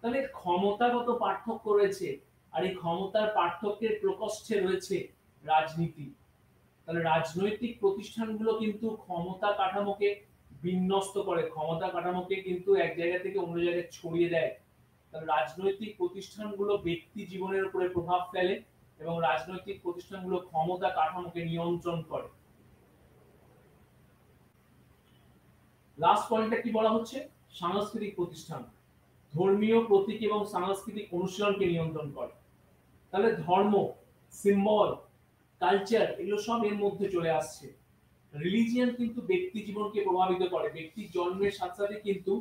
Speaker 1: তাহলে ক্ষমতাগত পার্থক্য রয়েছে, আর এই ক্ষমতার পার্থক্যের প্রকোষ্ঠে রয়েছে রাজনীতি। তাহলে রাজনৈতিক প্রতিষ্ঠানগুলো কিন্তু ক্ষমতা কাঠামোকে বিন্যস্ত করে, ক্ষমতা কাঠামোকে কিন্তু এক জায়গা থেকে অন্য জায়গায় ছড়িয়ে দেয়। তাহলে রাজনৈতিক প্রতিষ্ঠানগুলো ব্যক্তি জীবনের উপরে প্রভাব ফেলে এবং রাজনৈতিক প্রতিষ্ঠানগুলো ক্ষমতা কাঠামোকে নিয়ন্ত্রণ করে। লাস্ট পয়েন্টটা কি বলা হচ্ছে? সাংস্কৃতিক প্রতিষ্ঠান ধর্মীয় প্রতীক এবং সাংস্কৃতিক অনুশীলনকে নিয়ন্ত্রণ করে। তাহলে ধর্ম, সিম্বল, কালচার এগুলো সব এর মধ্যে চলে আসছে। রিলিজিয়ন কিন্তু ব্যক্তি জীবনকে প্রভাবিত করে, ব্যক্তির জন্মের সাথে সাথে কিন্তু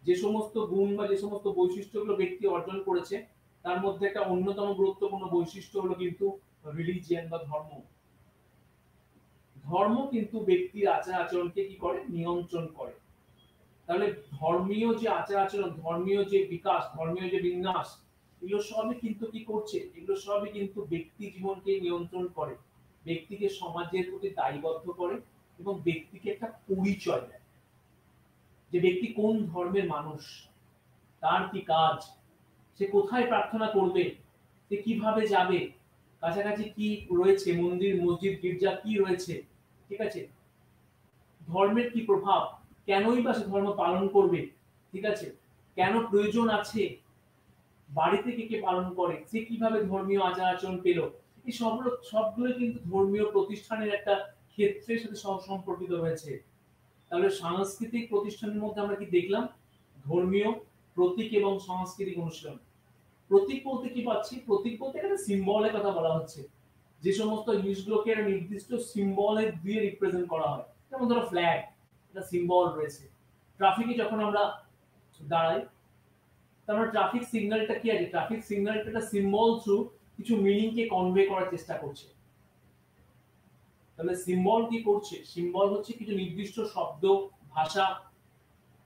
Speaker 1: যে সমস্ত গুণ বা যে সমস্ত বৈশিষ্ট্যগুলো ব্যক্তি অর্জন করেছে তার মধ্যে একটা অন্যতম গুরুত্বপূর্ণ বৈশিষ্ট্য হলো কিন্তু রিলিজিয়ন বা ধর্ম। ধর্ম কিন্তু ব্যক্তির আচার আচরণকে কি করে? নিয়ন্ত্রণ করে। তাহলে ধর্মীয় যে আচার আচরণ, ধর্মীয় যে বিকাশ, ধর্মীয় যে বিন্যাস, এগুলো সবই কিন্তু কি করছে? এগুলো সবই কিন্তু ব্যক্তি জীবনকে নিয়ন্ত্রণ করে, ব্যক্তিকে সমাজের প্রতি দায়বদ্ধ করে এবং ব্যক্তিকে একটা পরিচয় দেয় যে ব্যক্তি কোন ধর্মের মানুষ, তার কি কাজ, সে কোথায় প্রার্থনা করবে, সে কিভাবে যাবে, কাছাকাছি কি রয়েছে, মন্দির মসজিদ গির্জা কি রয়েছে, ঠিক আছে, ধর্মের কি প্রভাব, কেনই বা সে ধর্ম পালন করবে, ঠিক আছে, কেন প্রয়োজন আছে, বাড়িতে কে কে পালন করে, সে কিভাবে ধর্মীয় আচার আচরণ পেল, এই সবগুলো কিন্তু ধর্মীয় প্রতিষ্ঠানের একটা ক্ষেত্রের সাথে সম্পর্কিত রয়েছে। তাহলে সাংস্কৃতিক প্রতিষ্ঠানের মধ্যে আমরা কি দেখলাম? ধর্মীয় প্রতীক এবং সাংস্কৃতিক অনুশীলন। প্রতীক বলতে কি পাচ্ছি? প্রতীক বলতে এখানে সিম্বলের কথা বলা হচ্ছে, যে সমস্ত জিনিসগুলোকে নির্দিষ্ট সিম্বলে দিয়ে রিপ্রেজেন্ট করা হয়। যেমন ধরো ফ্ল্যাগ, এটা সিম্বল রয়েছে। ট্রাফিকে যখন আমরা দাঁড়াই, তারপর ট্রাফিক সিগন্যালটা কি আছে? ট্রাফিক সিগন্যালটা একটা সিম্বল থ্রু কিছু মিনিং কে কনভে করার চেষ্টা করছে। তাহলে সিম্বল কি করছে? সিম্বল হচ্ছে কিছু নির্দিষ্ট শব্দ, ভাষা,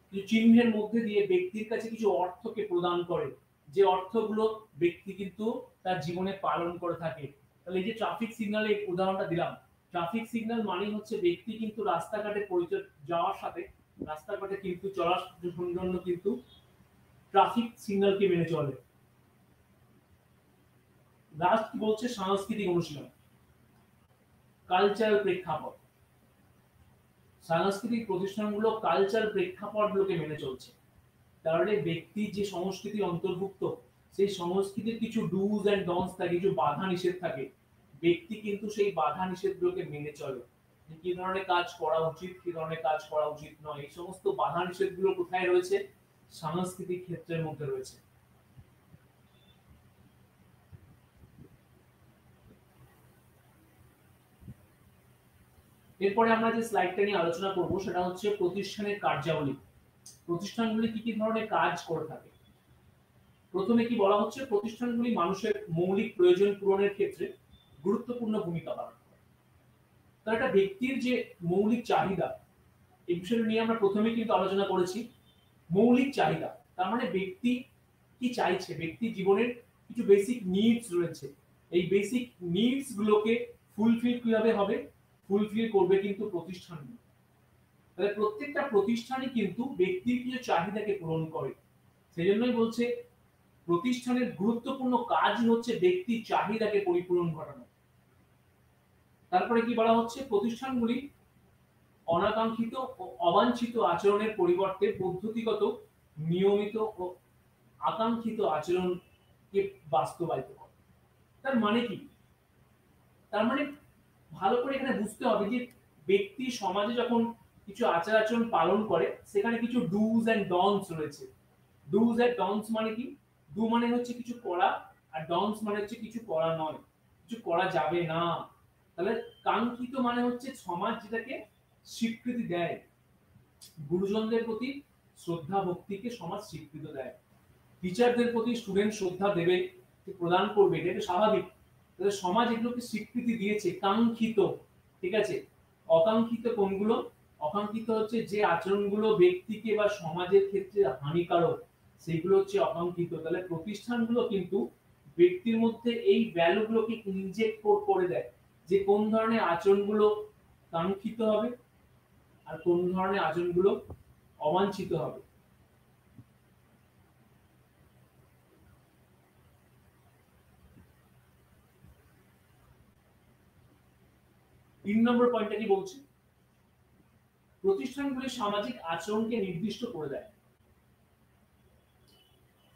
Speaker 1: কিছু চিহ্নের মধ্যে দিয়ে ব্যক্তির কাছে কিছু অর্থকে প্রদান করে, যে অর্থগুলো ব্যক্তি কিন্তু তার জীবনে পালন করে থাকে। তাহলে এই যে ট্রাফিক সিগন্যালের উদাহরণটা দিলাম, ট্রাফিক সিগন্যাল মানে হচ্ছে ব্যক্তি কিন্তু রাস্তাঘাটে পরিচয় যাওয়ার সাথে রাস্তাঘাটে কিন্তু চলার জন্য কিন্তু ট্রাফিক সিগন্যালকে মেনে চলে। লাস্ট বলছে সাংস্কৃতিক অনুশীলন, কালচারাল প্রেক্ষাপট। সাংস্কৃতিক প্রতিষ্ঠানগুলো কালচার প্রেক্ষাপটগুলোকে মেনে চলছে। তাহলে ব্যক্তির যে সংস্কৃতি অন্তর্ভুক্ত, সেই সংস্কৃতির কিছু ডুজ এন্ড ডনস থাকে, কিছু বাধা নিষেধ থাকে, ব্যক্তি কিন্তু সেই বাধা নিষেধগুলোকে মেনে চলে। কি ধরনের কাজ করা উচিত, কি ধরনের কাজ করা উচিত নয়, এই সমস্ত বাধা নিষেধগুলো কোথায় রয়েছে? সাংস্কৃতিক ক্ষেত্রের মধ্যে রয়েছে। এরপরে আমরা যে স্লাইডটা নিয়ে আলোচনা করব সেটা হচ্ছে প্রতিষ্ঠানের কার্যাবলী। প্রতিষ্ঠানগুলি কি কি ধরনের কাজ করে থাকে। প্রথমে কি বলা হচ্ছে? প্রতিষ্ঠানগুলি মানুষের মৌলিক প্রয়োজন পূরণের ক্ষেত্রে গুরুত্বপূর্ণ ভূমিকা পালন করে। তার একটা ব্যক্তির যে মৌলিক চাহিদা, এই বিষয়টা নিয়ে আমরা প্রথমে কিন্তু আলোচনা করেছি। মৌলিক চাহিদা তার মানে ব্যক্তি কি চাইছে, ব্যক্তি জীবনের কিছু বেসিক নিডস রয়েছে, এই বেসিক নিডস গুলোকে ফুলফিল কিভাবে হবে? ফুলফিল করবে কিন্তু প্রতিষ্ঠান। তাহলে প্রত্যেকটা প্রতিষ্ঠানই কিন্তু ব্যক্তির কিছু চাহিদাকে পূরণ করে। সেই জন্যই বলছে প্রতিষ্ঠানের গুরুত্বপূর্ণ কাজই হচ্ছে ব্যক্তির চাহিদাকে পরিপূরণ ঘটানো। তারপরে কি বলা হচ্ছে? প্রতিষ্ঠানগুলি অনাকাঙ্ক্ষিত ও অবাঞ্ছিত আচরণের পরিবর্তে পদ্ধতিগত, নিয়মিত ও আকাঙ্ক্ষিত আচরণকে বাস্তবায়িত করে। তার মানে কি? তার মানে ভালো করে এখানে বুঝতে হবে যে ব্যক্তি সমাজে যখন কিছু আচার আচরণ পালন করে, সেখানে কিছু ডুজ এন্ড ডনস রয়েছে। ডুজ এন্ড ডনস মানে কি? ডু মানে হচ্ছে কিছু করা, আর ডনস মানে হচ্ছে কিছু করা নয়, কিছু করা যাবে না। তাহলে কাঙ্ক্ষিত মানে হচ্ছে সমাজ যেটাকে স্বীকৃতি দেয়, গুরুজনদের প্রতি শ্রদ্ধা ভক্তিকে সমাজ স্বীকৃতি দেয়, টিচারদের প্রতি স্টুডেন্ট শ্রদ্ধা দেবে, প্রদান করবে, এটা স্বাভাবিক। তাহলে সমাজ এগুলোকে স্বীকৃতি দিয়েছে। কাঙ্ক্ষিত, ঠিক আছে। অকাঙ্ক্ষিত কোনগুলো? অকাঙ্ক্ষিত হচ্ছে যে আচরণগুলো ব্যক্তিকে বা সমাজের ক্ষেত্রে হানিকারক, সেগুলো হচ্ছে অকাঙ্ক্ষিত। তাহলে প্রতিষ্ঠানগুলো কিন্তু ব্যক্তির মধ্যে এই ভ্যালুগুলোকে ইনজেক্ট করে দেয়, যে কোন ধরনের আচরণগুলো কাঙ্ক্ষিত হবে আর কোন ধরনের আচরণগুলো অবাঞ্ছিত হবে। 3 নম্বর পয়েন্টটা কি বলছে? প্রতিষ্ঠানগুলি সামাজিক আচরণকে নির্দিষ্ট করে দেয়।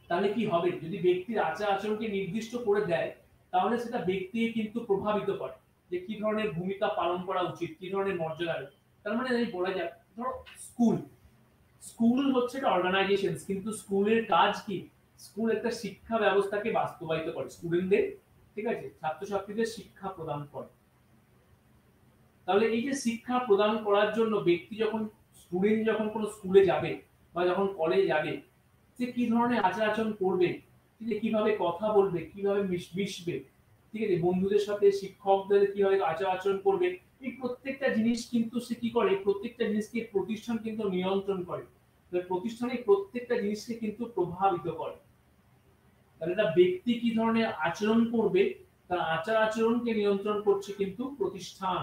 Speaker 1: তাহলে কি হবে? যদি ব্যক্তির আচার আচরণকে নির্দিষ্ট করে দেয়, তাহলে সেটা ব্যক্তিকে কিন্তু প্রভাবিত করে, যে কি ধরনের ভূমিকা পালন করা উচিত, কি ধরনের মর্যাদা। তার মানে যদি বলা যায়, ধরো স্কুল, স্কুল হচ্ছে একটা অর্গানাইজেশন, কিন্তু স্কুলের কাজ কি? স্কুল একটা শিক্ষা ব্যবস্থাকে বাস্তবায়িত করে, স্টুডেন্টদের, ঠিক আছে, ছাত্রছাত্রীদের শিক্ষা প্রদান করে। তাহলে এই যে শিক্ষা প্রদান করার জন্য ব্যক্তি যখন, স্টুডেন্ট যখন কোনো স্কুলে যাবে বা যখন কলেজে যাবে, সে কি ধরনের আচার আচরণ করবে, ঠিক আছে, কিভাবে কথা বলবে, কিভাবে মিশবে, ঠিক আছে, বন্ধুদের সাথে শিক্ষকদের কিভাবে আচার আচরণ করবে, এই প্রত্যেকটা জিনিস কিন্তু সে কি করে? প্রত্যেকটা জিনিসকে প্রতিষ্ঠান কিন্তু নিয়ন্ত্রণ করে। প্রতিষ্ঠানে প্রত্যেকটা জিনিসকে কিন্তু প্রভাবিত করে। তাহলে একটা ব্যক্তি কি ধরনের আচরণ করবে, তার আচার আচরণকে নিয়ন্ত্রণ করছে কিন্তু প্রতিষ্ঠান।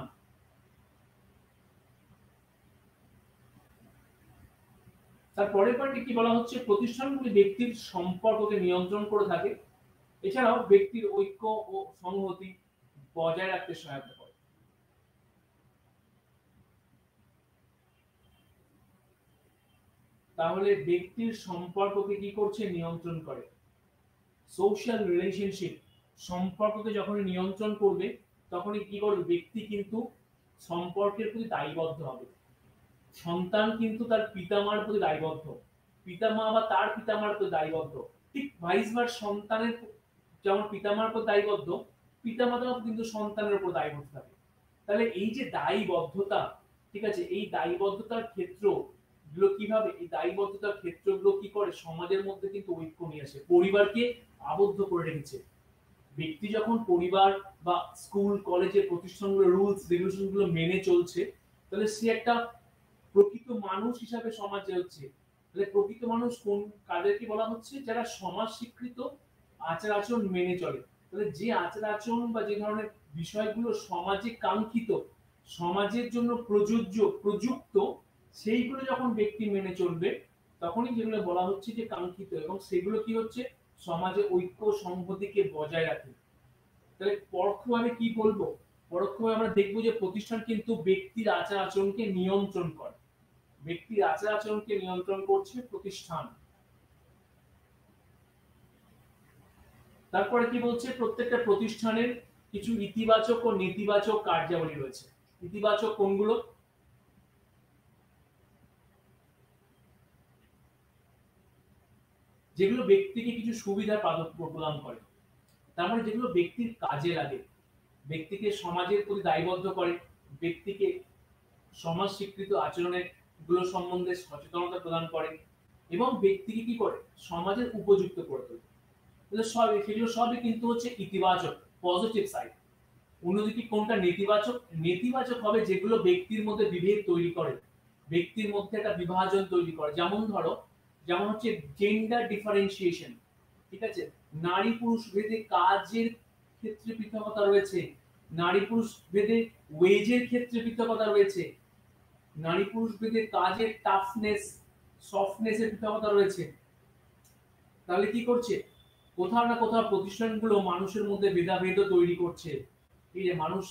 Speaker 1: তার পরের পয়েন্টে কি বলা হচ্ছে? প্রতিষ্ঠানগুলি ব্যক্তির সম্পর্ককে নিয়ন্ত্রণ করে থাকে, এছাড়াও ব্যক্তির ঐক্য ও সংহতি বজায় রাখতে সহায়তা করে। তাহলে ব্যক্তির সম্পর্ককে কি করছে? নিয়ন্ত্রণ করে। সোশ্যাল রিলেশনশিপ, সম্পর্ককে যখন নিয়ন্ত্রণ করবে, তখনই কি করবে? ব্যক্তি কিন্তু সম্পর্কের প্রতি দায়বদ্ধ হবে। সন্তান কিন্তু তার পিতামার প্রতি দায়বদ্ধ, পিতামা বা তার পিতামার প্রতি দায়বদ্ধ, ঠিক ভাইস ভার্সা। সন্তানের যেমন পিতামার প্রতি দায়বদ্ধ, পিতামাতাও কিন্তু সন্তানের উপর দায়বদ্ধ থাকে। তাহলে এই যে দায়বদ্ধতা, ঠিক আছে, এই দায়বদ্ধতার ক্ষেত্র গুলো কিভাবে, এই দায়বদ্ধতার ক্ষেত্রগুলো কি করে? সমাজের মধ্যে কিন্তু ঐক্য নিয়ে আসে, পরিবারকে আবদ্ধ করে রেখেছে। ব্যক্তি যখন পরিবার বা স্কুল কলেজে প্রতিষ্ঠানগুলো রুলস রেগুলেশন গুলো মেনে চলছে, তাহলে সে একটা প্রকৃত মানুষ হিসাবে সমাজে হচ্ছে। তাহলে প্রকৃত মানুষ কোন কাদেরকে বলা হচ্ছে? যারা সমাজ স্বীকৃত আচার আচরণ মেনে চলে। তাহলে যে আচার আচরণ বা যে ধরনের বিষয়গুলো সমাজে কাঙ্ক্ষিত, সমাজের জন্য প্রযোজ্য প্রযুক্ত, সেইগুলো যখন ব্যক্তি মেনে চলবে, তখনই যেগুলো বলা হচ্ছে যে কাঙ্ক্ষিত, এবং সেগুলো কি হচ্ছে? সমাজে ঐক্য সংহতিকে বজায় রাখে। তাহলে পরোক্ষভাবে কি বলবো? পরোক্ষভাবে আমরা দেখবো যে প্রতিষ্ঠান কিন্তু ব্যক্তির আচার আচরণকে নিয়ন্ত্রণ করে। ব্যক্তির আচার আচরণকে নিয়ন্ত্রণ করছে প্রতিষ্ঠান। তারপরে কি বলছে? প্রত্যেকটা প্রতিষ্ঠানের কিছু ইতিবাচক ও নেতিবাচক কার্যাবলী রয়েছে। ইতিবাচক কোনগুলো? যেগুলো ব্যক্তিকে কিছু সুবিধা প্রদান করে। তার মানে যেগুলো ব্যক্তির কাজে লাগে, ব্যক্তিকে সমাজের প্রতি দায়বদ্ধ করে, ব্যক্তিকে সমাজ স্বীকৃত আচরণের গুলো সম্বন্ধে সচেতনতা প্রদান করে, এবং ব্যক্তিকে কি করে? সমাজের উপযুক্ত করে তোলে। তাহলে সেগুলো সবই কিন্তু হচ্ছে ইতিবাচক, পজিটিভ সাইড। অন্যদিকে কোনটা নেতিবাচক? নেতিবাচক হবে যেগুলো ব্যক্তির মধ্যে বিভেদ তৈরি করে, ব্যক্তির মধ্যে একটা বিভাজন তৈরি করে। যেমন হচ্ছে জেন্ডার ডিফারেন্সিয়েশন, ঠিক আছে? নারী পুরুষ ভেদে কাজের ক্ষেত্রে পৃথকতা রয়েছে, নারী পুরুষ ভেদে ওয়েজের ক্ষেত্রে পৃথকতা রয়েছে, নারী পুরুষ ভেদে কাজের টাফনেস সফটনেস এর পৃথকতা রয়েছে। তাহলে কি করছে? কোথাও না কোথাও প্রতিষ্ঠানগুলো মানুষের মধ্যে ভেদাভেদ তৈরি করছে। এই যে মানুষ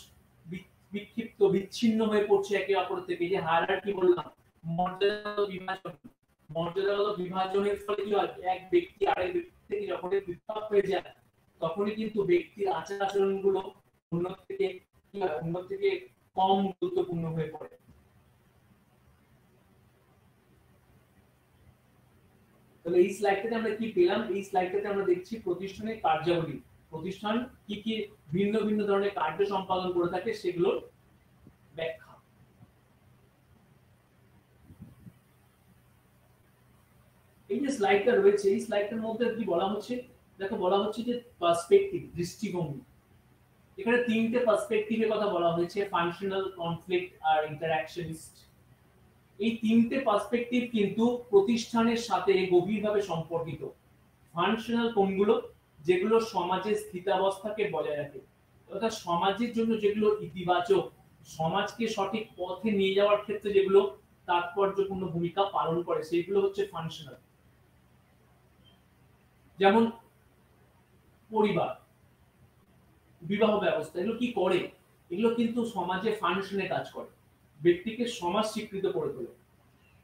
Speaker 1: বিক্ষিপ্ত বিচ্ছিন্ন হয়ে পড়ছে একে অপর থেকে। এই যে হায়ারার্কি বললাম, মর্যাদাগত বিভাজন, মর্যাদাগত বিভাজনের ফলে কি হয়? এক ব্যক্তি আরেক ব্যক্তি থেকে যখন পৃথক হয়ে যায়, তখনই কিন্তু ব্যক্তির আচার আচরণগুলো অন্য থেকে কি হয়? অন্য থেকে কম গুরুত্বপূর্ণ হয়ে পড়ে। তাহলে এই স্লাইডটাতে আমরা কি পেলাম? এই স্লাইডটাতে আমরা দেখছি প্রতিষ্ঠানের কার্যাবলী। প্রতিষ্ঠান কি কি ভিন্ন ভিন্ন ধরনের কার্য সম্পাদন করে থাকে সেগুলোর ব্যাখ্যা। এই যে স্লাইডটা রয়েছে, এই স্লাইডটার মধ্যে কি বলা হচ্ছে? দেখো, বলা হচ্ছে যে পার্সপেক্টিভ, দৃষ্টিভঙ্গি। এখানে তিনটে পার্সপেক্টিভের কথা বলা হয়েছে: ফাংশনাল, কনফ্লিক্ট আর ইন্টারঅ্যাকশনিস্ট। এই তিনটে পার্সপেক্টিভ কিন্তু প্রতিষ্ঠানের সাথে গভীরভাবে সম্পর্কিত। ফাংশনাল কোনগুলো? যেগুলো সমাজের স্থিতাবস্থাকে বজায় রাখে, অর্থাৎ সমাজের জন্য যেগুলো ইতিবাচক, সমাজকে সঠিক পথে নিয়ে যাওয়ার ক্ষেত্রে যেগুলো তাৎপর্যপূর্ণ ভূমিকা পালন করে, সেগুলো হচ্ছে ফাংশনাল। যেমন পরিবার, বিবাহ ব্যবস্থা, এগুলো কি করে? এগুলো কিন্তু সমাজে ফাংশনে কাজ করে, ব্যক্তিকে সমাজ স্বীকৃত করে তোলে।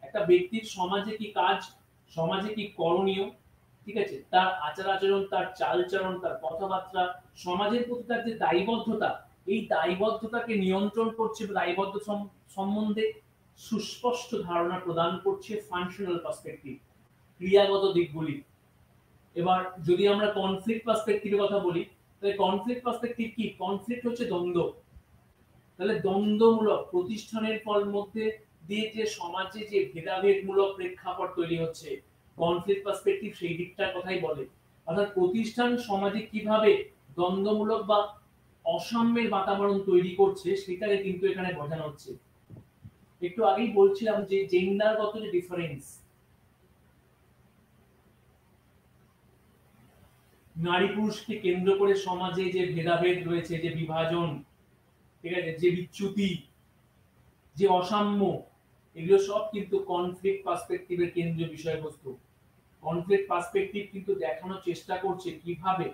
Speaker 1: একটা ব্যক্তির সমাজে কি কাজ, সমাজে কি করণীয়, ঠিক আছে, তার আচার আচরণ, তার চালচলন, তার কথাবার্তা, সমাজের প্রতি তার যে দায়বদ্ধতা, এই দায়বদ্ধতাকে নিয়ন্ত্রণ করছে, দায়বদ্ধ সম্বন্ধে সুস্পষ্ট ধারণা প্রদান করছে ফাংশনাল পার্সপেক্টিভ, ক্রিয়াগত দিকগুলি। এবার যদি আমরা কনফ্লিক্ট পার্সপেক্টিভের কথা বলি, তাহলে কনফ্লিক্ট পার্সপেক্টিভ কি? কনফ্লিক্ট হচ্ছে দ্বন্দ্ব। তাহলে দ্বন্দ্বমূলক প্রতিষ্ঠানের ফল মধ্যে দিয়ে যে সমাজে যে ভেদাভেদমূলক প্রেক্ষাপট তৈরি হচ্ছে, কনফ্লিক্ট পার্সপেক্টিভ সেই দিকটার কথাই বলে। অর্থাৎ প্রতিষ্ঠান সমাজে কিভাবে দ্বন্দ্বমূলক বা অসাম্যের বাতাবরণ তৈরি করছে, সেটাকে কিন্তু এখানে বোঝানো হচ্ছে। একটু আগেই বলছিলাম যে জেন্ডারগত যে ডিফারেন্স, নারী পুরুষকে কেন্দ্র করে সমাজে যে ভেদাভেদ রয়েছে, যে বিভাজন, ঠিক আছে, যে বিচ্যুতি, যে অসাম্য, এগুলো সব কিন্তু কনফ্লিক্ট পার্সপেক্টিভের কেন্দ্রীয় বিষয়বস্তু। কনফ্লিক্ট পার্সপেক্টিভ কিন্তু দেখানোর চেষ্টা করছে কিভাবে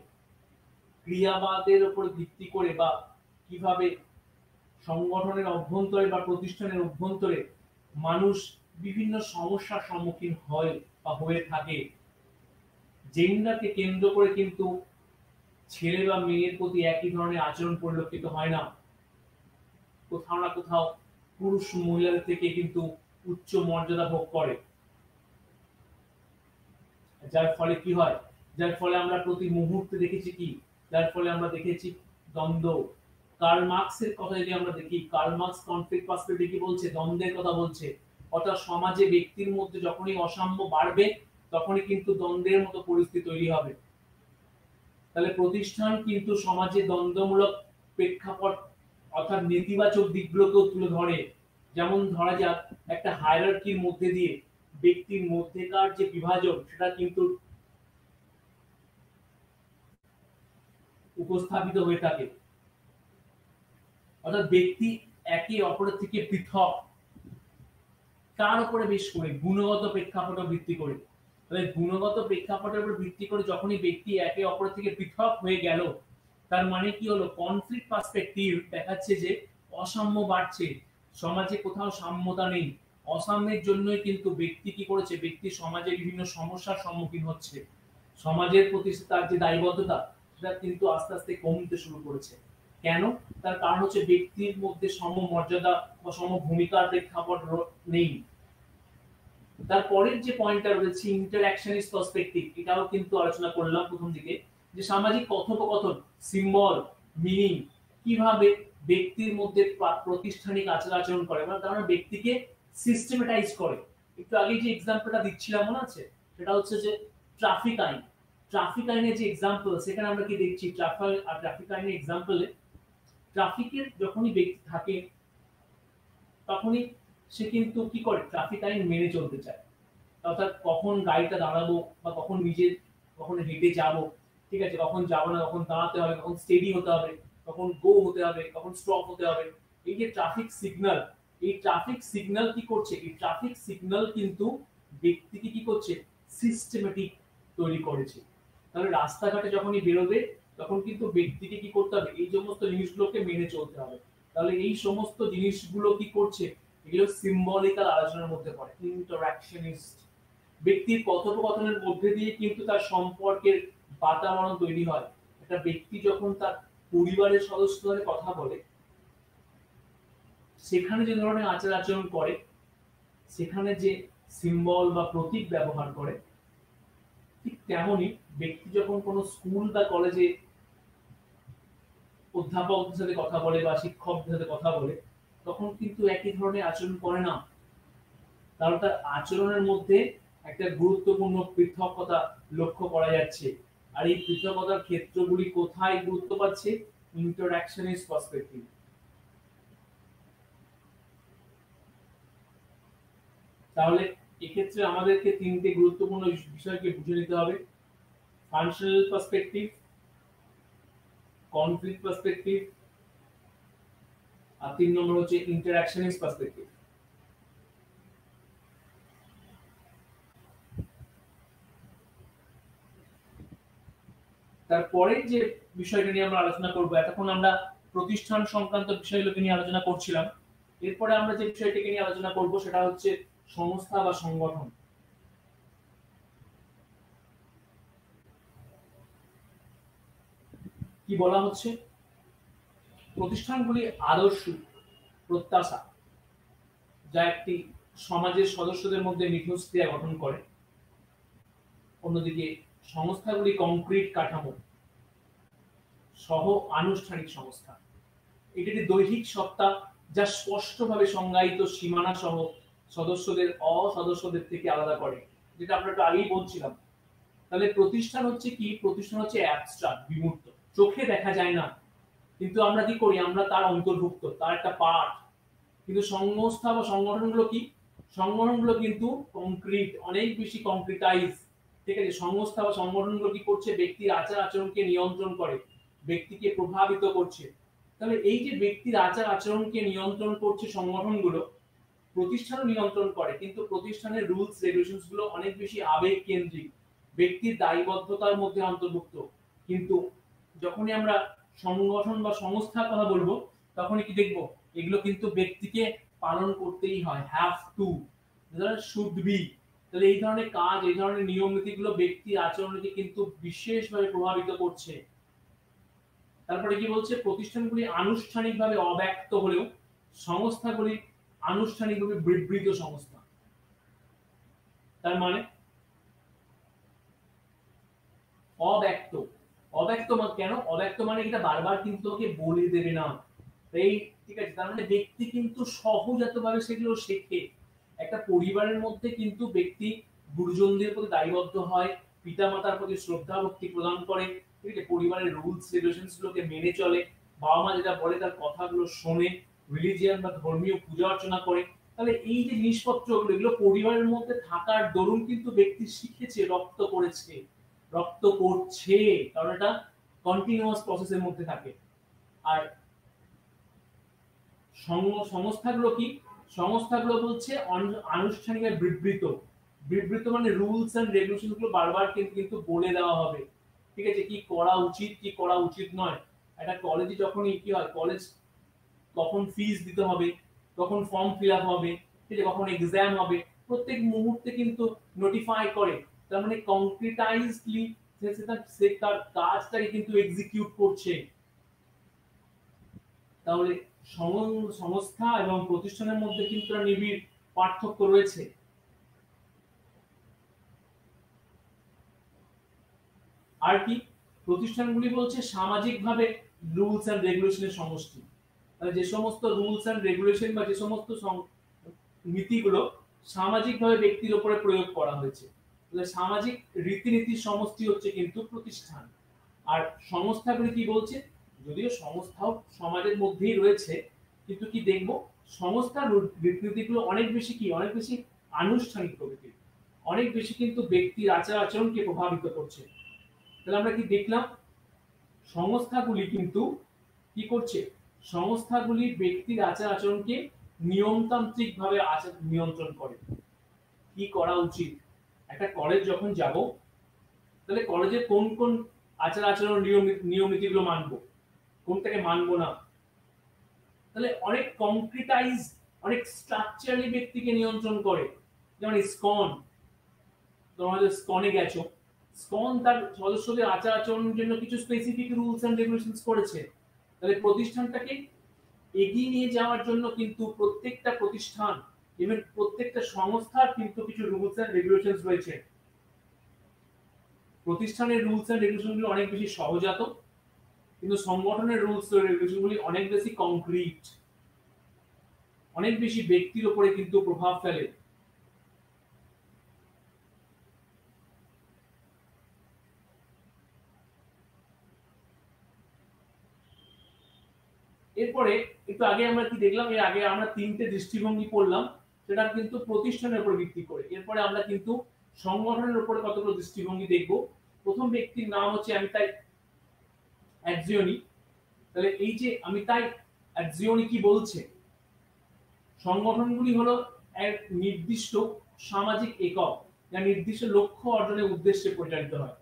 Speaker 1: ক্রিয়াবাদের উপর ভিত্তি করে বা কিভাবে সংগঠনের অভ্যন্তরে বা প্রতিষ্ঠানের অভ্যন্তরে মানুষ বিভিন্ন সমস্যার সম্মুখীন হয় বা হয়ে থাকে। জেন্ডারকে কেন্দ্র করে কিন্তু ছেলে বা মেয়ের প্রতি একই ধরনের আচরণ পরিলক্ষিত হয় না। কোথাও না কোথাও পুরুষ মহিলাদের থেকে কিন্তু উচ্চ মর্যাদা ভোগ করে, যার ফলে কি হয়? যার ফলে আমরা প্রতি মুহূর্তে দেখেছি কি? যার ফলে আমরা দেখেছি দ্বন্দ্ব। কার্ল মার্কসের কথা যদি আমরা দেখি, কার্ল মার্কস কনফ্লিক্ট পার্সপেক্টিভ কি বলছে? দ্বন্দ্বের কথা বলছে। অর্থাৎ সমাজে ব্যক্তির মধ্যে যখনই অসাম্য বাড়বে, তখনই কিন্তু দ্বন্দ্বের মতো পরিস্থিতি তৈরি হবে। তাহলে প্রতিষ্ঠান কিন্তু সমাজে দ্বন্দ্বমূলক প্রেক্ষাপট অর্থাৎ নেতিবাচক দিকগুলোকেও তুলে ধরে। যেমন ধরা যাক একটা হায়ারার্কির মধ্যে দিয়ে ব্যক্তির মধ্যেকার যে বিভাজন সেটা কিন্তু উপস্থাপিত হয়ে থাকে। অর্থাৎ ব্যক্তি একে অপরের থেকে পৃথক তার উপরে বেশ করে গুণগত প্রেক্ষাপটের ভিত্তি করে। তাহলে গুণগত প্রেক্ষাপটের উপর ভিত্তি করে যখনই ব্যক্তি একে অপরের থেকে পৃথক হয়ে গেল, তার মানে কি হলো, কনফ্লিক্ট পার্সপেক্টিভ দেখাচ্ছে যে অসাম্য বাড়ছে, সমাজে কোথাও সাম্যতা নেই। অসাম্যের জন্যই কিন্তু ব্যক্তি কি করেছে, ব্যক্তি সমাজে বিভিন্ন সমস্যার সম্মুখীন হচ্ছে। সমাজের প্রতি তার যে দায়বদ্ধতা সেটা কিন্তু আস্তে আস্তে কমতে শুরু করেছে। কেন? তার কারণ হচ্ছে ব্যক্তির মধ্যে সমমর্যাদা বা সমভূমিকার প্রেক্ষাপট নেই। তারপরের যে পয়েন্টটা রয়েছে ইন্টারঅ্যাকশনিস্ট পার্সপেক্টিভ, এটাও কিন্তু আলোচনা করলাম প্রথম দিকে, যে সামাজিক কথোপকথন, সিম্বল, মিনিং কিভাবে ব্যক্তির মধ্যে প্রাতিষ্ঠানিক আচার-আচরণ করে, মানে তারা ব্যক্তিকে সিস্টেমেটাইজ করে। একটু আগে যে এক্সাম্পলটা দিচ্ছিলাম মনে আছে, সেটা হচ্ছে যে ট্রাফিক আইন। ট্রাফিক আইনের যে এক্সাম্পল, সেখানে আমরা কি দেখছি, ট্রাফিক আইনের এক্সাম্পলে ট্রাফিকের যখনই ব্যক্তি থাকে তখনই সে কিন্তু কি করে, ট্রাফিক আইন মেনে চলতে চায়। অর্থাৎ কখন গাড়িটা দাঁড়াবো বা কখন নিজে কখন হেঁটে যাব, ঠিক আছে, কখন যাবো না, কখন দাঁড়াতে হবে, কখন স্টেডি হতে হবে, কখন গো হতে হবে, কখন স্টপ হতে হবে। এই যে ট্রাফিক সিগন্যাল, এই ট্রাফিক সিগন্যাল কি করছে, এই ট্রাফিক সিগন্যাল কিন্তু ব্যক্তিকে কি করছে, সিস্টেমেটিক তৈরি করেছে। তাহলে রাস্তাঘাটে যখনই বেরোবে তখন কিন্তু ব্যক্তিকে কি করতে হবে, এই সমস্ত জিনিসগুলোকে মেনে চলতে হবে। তাহলে এই সমস্ত জিনিসগুলো কি করছে, এগুলো সিম্বলিক্যাল আলোচনার মধ্যে পড়ে। ইন্টারঅ্যাকশনিস্ট ব্যক্তির কথোপকথনের মধ্যে দিয়ে কিন্তু তার সম্পর্কের বাতাবরণ তৈরি হয়। একটা ব্যক্তি যখন তার পরিবারের সদস্যদের কথা বলে, সেখানে যে ধরনের আচার আচরণ করে, সেখানে যে সিম্বল বা প্রতীক ব্যবহার করে, ঠিক তেমনই ব্যক্তি যখন কোনো স্কুল বা কলেজে অধ্যাপকদের সাথে কথা বলে বা শিক্ষকদের সাথে কথা বলে, তখন কিন্তু একই ধরনের আচরণ করে না। কারণ তার আচরণের মধ্যে একটা গুরুত্বপূর্ণ পৃথকতা লক্ষ্য করা যাচ্ছে। আর এই পৃথকতার ক্ষেত্রগুলি কোথায় গুরুত্ব পাচ্ছে, ইন্টারঅ্যাকশনিস্ট পার্সপেক্টিভ। তাহলে এক্ষেত্রে আমাদেরকে তিনটে গুরুত্বপূর্ণ বিষয়কে বুঝে নিতে হবে: ফাংশনাল পার্সপেক্টিভ, কনফ্লিক্ট পার্সপেক্টিভ, আর 3 নম্বর হচ্ছে ইন্টারঅ্যাকশনিস্ট পার্সপেক্টিভ। তারপরে যে বিষয়টা নিয়ে আমরা আলোচনা করব, এতক্ষণ আমরা প্রতিষ্ঠান সংক্রান্ত বিষয়গুলোকে নিয়ে আলোচনা করছিলাম। এরপরে আমরা যে বিষয়টিকে নিয়ে আলোচনা করব সেটা হচ্ছে সংস্থা বা সংগঠন। কি বলা হচ্ছে, প্রতিষ্ঠানগুলি আদর্শ, প্রত্যাশা, যা একটি সমাজের সদস্যদের মধ্যে মিথস্ক্রিয়া গঠন করে। অন্যদিকে সংস্থাগুলি কংক্রিট কাঠামো সহ আনুষ্ঠানিক সংস্থা। এটি একটি দৈহিক সত্তা যা স্পষ্টভাবে সংজ্ঞায়িত সীমানা সহ সদস্যদের অসদস্যদের থেকে আলাদা করে, যেটা আমরা একটু আগেই বলছিলাম। তাহলে প্রতিষ্ঠান হচ্ছে কি, প্রতিষ্ঠান হচ্ছে অ্যাবস্ট্রাক্ট, বিমূর্ত, চোখে দেখা যায় না, কিন্তু আমরা কি করি, আমরা তার অন্তর্ভুক্ত, তার একটা পার্ট। কিন্তু সংস্থা বা সংগঠনগুলো কি, সংগঠনগুলো কিন্তু কংক্রিট, অনেক বেশি কংক্রিটাইজ, ঠিক আছে। সংস্থা বা সংগঠনগুলো কি করছে, ব্যক্তির আচার আচরণকে নিয়ন্ত্রণ করে, ব্যক্তিকে প্রভাবিত করছে। তাহলে এই যে ব্যক্তির আচার আচরণকে নিয়ন্ত্রণ করছে সংগঠনগুলো, প্রতিষ্ঠানও নিয়ন্ত্রণ করে, কিন্তু প্রতিষ্ঠানের রুলস রেগুলেশনস গুলো অনেক বেশি আবেগ কেন্দ্রিক, ব্যক্তির দায়বদ্ধতার মধ্যে অন্তর্ভুক্ত। কিন্তু যখনই আমরা সংগঠন বা সংস্থার কথা বলবো, তখনই কি দেখবো, এগুলো কিন্তু ব্যক্তিকে পালন করতেই হয়, হ্যাভ টু, শুড বি। তাহলে এই ধরনের কাজ, এই ধরনের নিয়ম নীতিগুলো ব্যক্তির আচরণকে কিন্তু বিশেষভাবে প্রভাবিত করছে। তারপরে কি বলছে, প্রতিষ্ঠানগুলি আনুষ্ঠানিকভাবে অব্যক্ত হলেও সংস্থাগুলি আনুষ্ঠানিকভাবে বিবৃত সংস্থা। তার মানে অব্যক্ত, অব্যক্ত কেন, অব্যক্ত মানে এটা বারবার কিন্তু তোমাকে বলে দেবে না, তাই, ঠিক আছে। তার মানে ব্যক্তি কিন্তু সহজাতভাবে সেগুলো শেখে। একটা পরিবারের মধ্যে কিন্তু ব্যক্তি গুরুজনদের প্রতি দায়বদ্ধ হয়, পিতামাতার প্রতি শ্রদ্ধা ভক্তি প্রদান করে, ঠিক আছে, পরিবারের রুলস রেগুলেশনস গুলোকে মেনে চলে, বাবা মা যেটা বলে তার কথাগুলো শোনে, রিলিজিয়ান বা ধর্মীয় পূজা অর্চনা করে, তাহলে এই যে জিনিসপত্রগুলো এগুলো পরিবারের মধ্যে থাকার দরুন কিন্তু ব্যক্তি শিখেছে, রপ্ত করেছে, রপ্ত করছে, কারণ এটা কন্টিনিউয়াস প্রসেসের মধ্যে থাকে। আর সংস্থাগুলো কি? সংস্থাগুলো হচ্ছে আনুষ্ঠানিক বিবৃত, বিবৃত মানে রুলস এন্ড রেগুলেশন গুলো বারবার কিন্তু বলে দেওয়া হবে, ঠিক আছে, কি করা উচিত কি করা উচিত নয়। একটা কলেজে যখনই কি হয়, কলেজ কখন ফিস দিতে হবে, কখন ফর্ম ফিল আপ হবে, ঠিক আছে, কখন এক্সাম হবে, প্রত্যেক মুহূর্তে কিন্তু নোটিফাই করে। তার মানে কংক্রিটাইজলি সে তার কাজটাকে কিন্তু এক্সিকিউট করছে। তাহলে সংস্থা এবং প্রতিষ্ঠানের মধ্যে কিন্তু নিবিড় পার্থক্য রয়েছে। আর কি? প্রতিষ্ঠানগুলি বলছে সামাজিকভাবে রুলস এন্ড রেগুলেশনের সমষ্টি। মানে যে সমস্ত রুলস এন্ড রেগুলেশন বা যে সমস্ত নীতিগুলো সামাজিকভাবে ব্যক্তির উপরে প্রয়োগ করা হয়েছে, তাহলে সামাজিক রীতিনীতির সমষ্টি হচ্ছে কিন্তু প্রতিষ্ঠান। আর সংস্থাগুলি কি বলছে? যদিও সংস্থাও সমাজের মধ্যেই রয়েছে, কিন্তু কি দেখবো সংস্থার রীতিনীতিগুলো অনেক বেশি কি, অনেক বেশি আনুষ্ঠানিক প্রকৃতির, অনেক বেশি কিন্তু ব্যক্তির আচার আচরণকে প্রভাবিত করছে। তাহলে আমরা কি দেখলাম? সংস্থাগুলি কিন্তু কি করছে? সংস্থাগুলি ব্যক্তির আচার আচরণকে নিয়মতান্ত্রিক ভাবে নিয়ন্ত্রণ করে। কি করা উচিত? একটা কলেজ যখন যাব, তাহলে কলেজে কোন কোন আচার আচরণ নিয়ম নীতিগুলো মানবো, কোনটাকে মানবো না। তাহলে অনেক কংক্রিটাইজ, অনেক স্ট্রাকচারালি ব্যক্তিকে নিয়ন্ত্রণ করে। যেমন স্কন, তোমরা যে স্কনে গেছো, স্কন তার সদস্যদের আচার আচরণের জন্য কিছু স্পেসিফিক রুলস এন্ড রেগুলেশনস করেছে। তাহলে প্রতিষ্ঠানটাকে এগিয়ে নিয়ে যাওয়ার জন্য কিন্তু প্রত্যেকটা প্রতিষ্ঠান, ইভেন প্রত্যেকটা সংস্থার কিন্তু কিছু রুলস এন্ড রেগুলেশনস রয়েছে। প্রতিষ্ঠানের রুলস এন্ড রেগুলেশনগুলো অনেক বেশি সহজাত, কিন্তু সংগঠনের রুলস এন্ড রেগুলেশনগুলি অনেক বেশি কংক্রিট, অনেক বেশি ব্যক্তির উপরে কিন্তু প্রভাব ফেলে। এরপরে একটু আগে আমরা কি দেখলাম? এর আগে আমরা তিনটে দৃষ্টিভঙ্গি পড়লাম, সেটা কিন্তু প্রতিষ্ঠানের উপর ভিত্তি করে। এরপরে আমরা কিন্তু সংগঠনের উপরে কতগুলো দৃষ্টিভঙ্গি দেখব। প্রথম ব্যক্তির নাম হচ্ছে আমিতাই অ্যাডজিওনি। তাহলে এই যে আমিতাই অ্যাডজিওনি কি বলছে? সংগঠনগুলি হলো এক নির্দিষ্ট সামাজিক একক, যা নির্দিষ্ট লক্ষ্য অর্জনের উদ্দেশ্যে পরিচালিত হয়।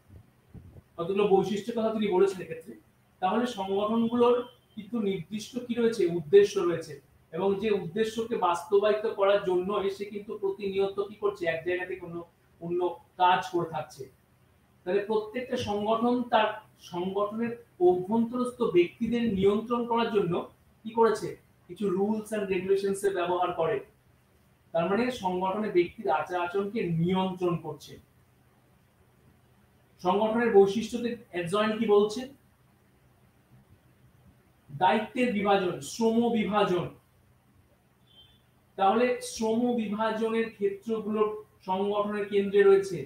Speaker 1: কতগুলো বৈশিষ্ট্যের কথা তিনি বলেছেন এক্ষেত্রে। তাহলে সংগঠনগুলোর কিন্তু নির্দিষ্ট কি রয়েছে? উদ্দেশ্য রয়েছে, এবং যে উদ্দেশ্যকে বাস্তবায়িত করার জন্য সে কিন্তু প্রতিনিয়ত কি করছে? এক জায়গা থেকে অন্য কাজ করে থাকছে। তাহলে প্রত্যেকটা সংগঠন তার সংগঠনের অভ্যন্তরস্থ ব্যক্তিদের নিয়ন্ত্রণ করার জন্য কি করেছে? কিছু রুলস এন্ড রেগুলেশনস এর ব্যবহার করে। তার মানে সংগঠনের ব্যক্তির আচার আচরণকে নিয়ন্ত্রণ করছে। সংগঠনের বৈশিষ্ট্যতে অ্যাডজয়েন্ট কি বলছে? দায়িত্বের বিভাজন, শ্রম বিভাজন। তাহলে শ্রম বিভাজনের ক্ষেত্রগুলো সংগঠনের কেন্দ্রে রয়েছে,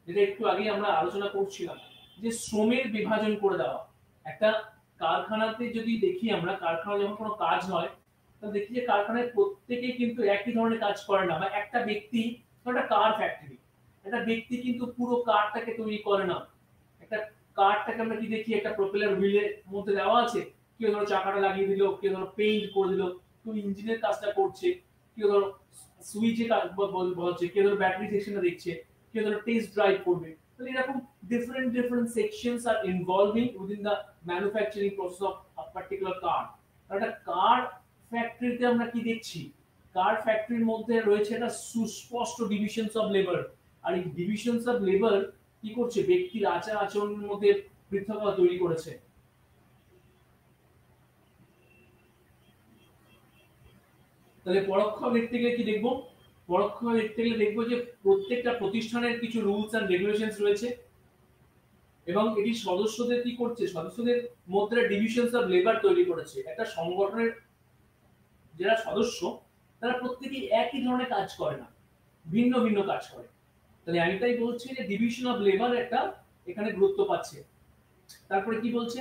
Speaker 1: যেটা একটু আগে আমরা আলোচনা করছিলাম, যে শ্রমের বিভাজন করে দেওয়া। একটা কারখানাতে যদি দেখি আমরা, কারখানায় যখন কোনো কাজ হয়, তাহলে দেখি যে কারখানায় প্রত্যেকেই কিন্তু একই ধরনের কাজ করে না। বা একটা ব্যক্তি, একটা কার ফ্যাক্টরি, একটা ব্যক্তি কিন্তু পুরো কারটাকে তৈরি করে না। একটা কারটাকে আমরা কি দেখি? একটা প্রপেলার হুইলের মধ্যে দেওয়া আছে, কেউ ধরো চাকাটা লাগিয়ে দিল, কেউ ধরো পেইন্ট করে দিল, কেউ ইঞ্জিনের কাজটা করছে, কেউ ধরো সুইচে কাজ বলছে, কেউ ধরো ব্যাটারি সেকশনটা দেখছে, কেউ ধরো টেস্ট ড্রাইভ করবে। তাহলে এরকম different sections are involving within the manufacturing process of a particular car. একটা কার ফ্যাক্টরিতে আমরা কি দেখছি? কার ফ্যাক্টরির মধ্যে রয়েছে একটা সুস্পষ্ট ডিভিশনস অফ লেবার। আর এই ডিভিশনস অফ লেবার কি করছে? ব্যক্তির আচার আচরণের মধ্যে পৃথকতা তৈরি করেছে। তাহলে পরোক্ষ দেখতে গেলে কি দেখবো? পরোক্ষ দেখতে গেলে দেখবো যে প্রত্যেকটা প্রতিষ্ঠানের কিছু রুলস এন্ড রেগুলেশনস রয়েছে, এবং এটি সদস্যদের কি করছে? সদস্যদের মধ্যে ডিভিশনস অফ লেবার তৈরি করেছে। একটা সংগঠনের যারা সদস্য, তারা প্রত্যেকেই একই ধরনের কাজ করে না, ভিন্ন ভিন্ন কাজ করে। তাহলে আমি তাই বলছি যে ডিভিশন অফ লেবার একটা এখানে গুরুত্ব পাচ্ছে। তারপরে কি বলছে,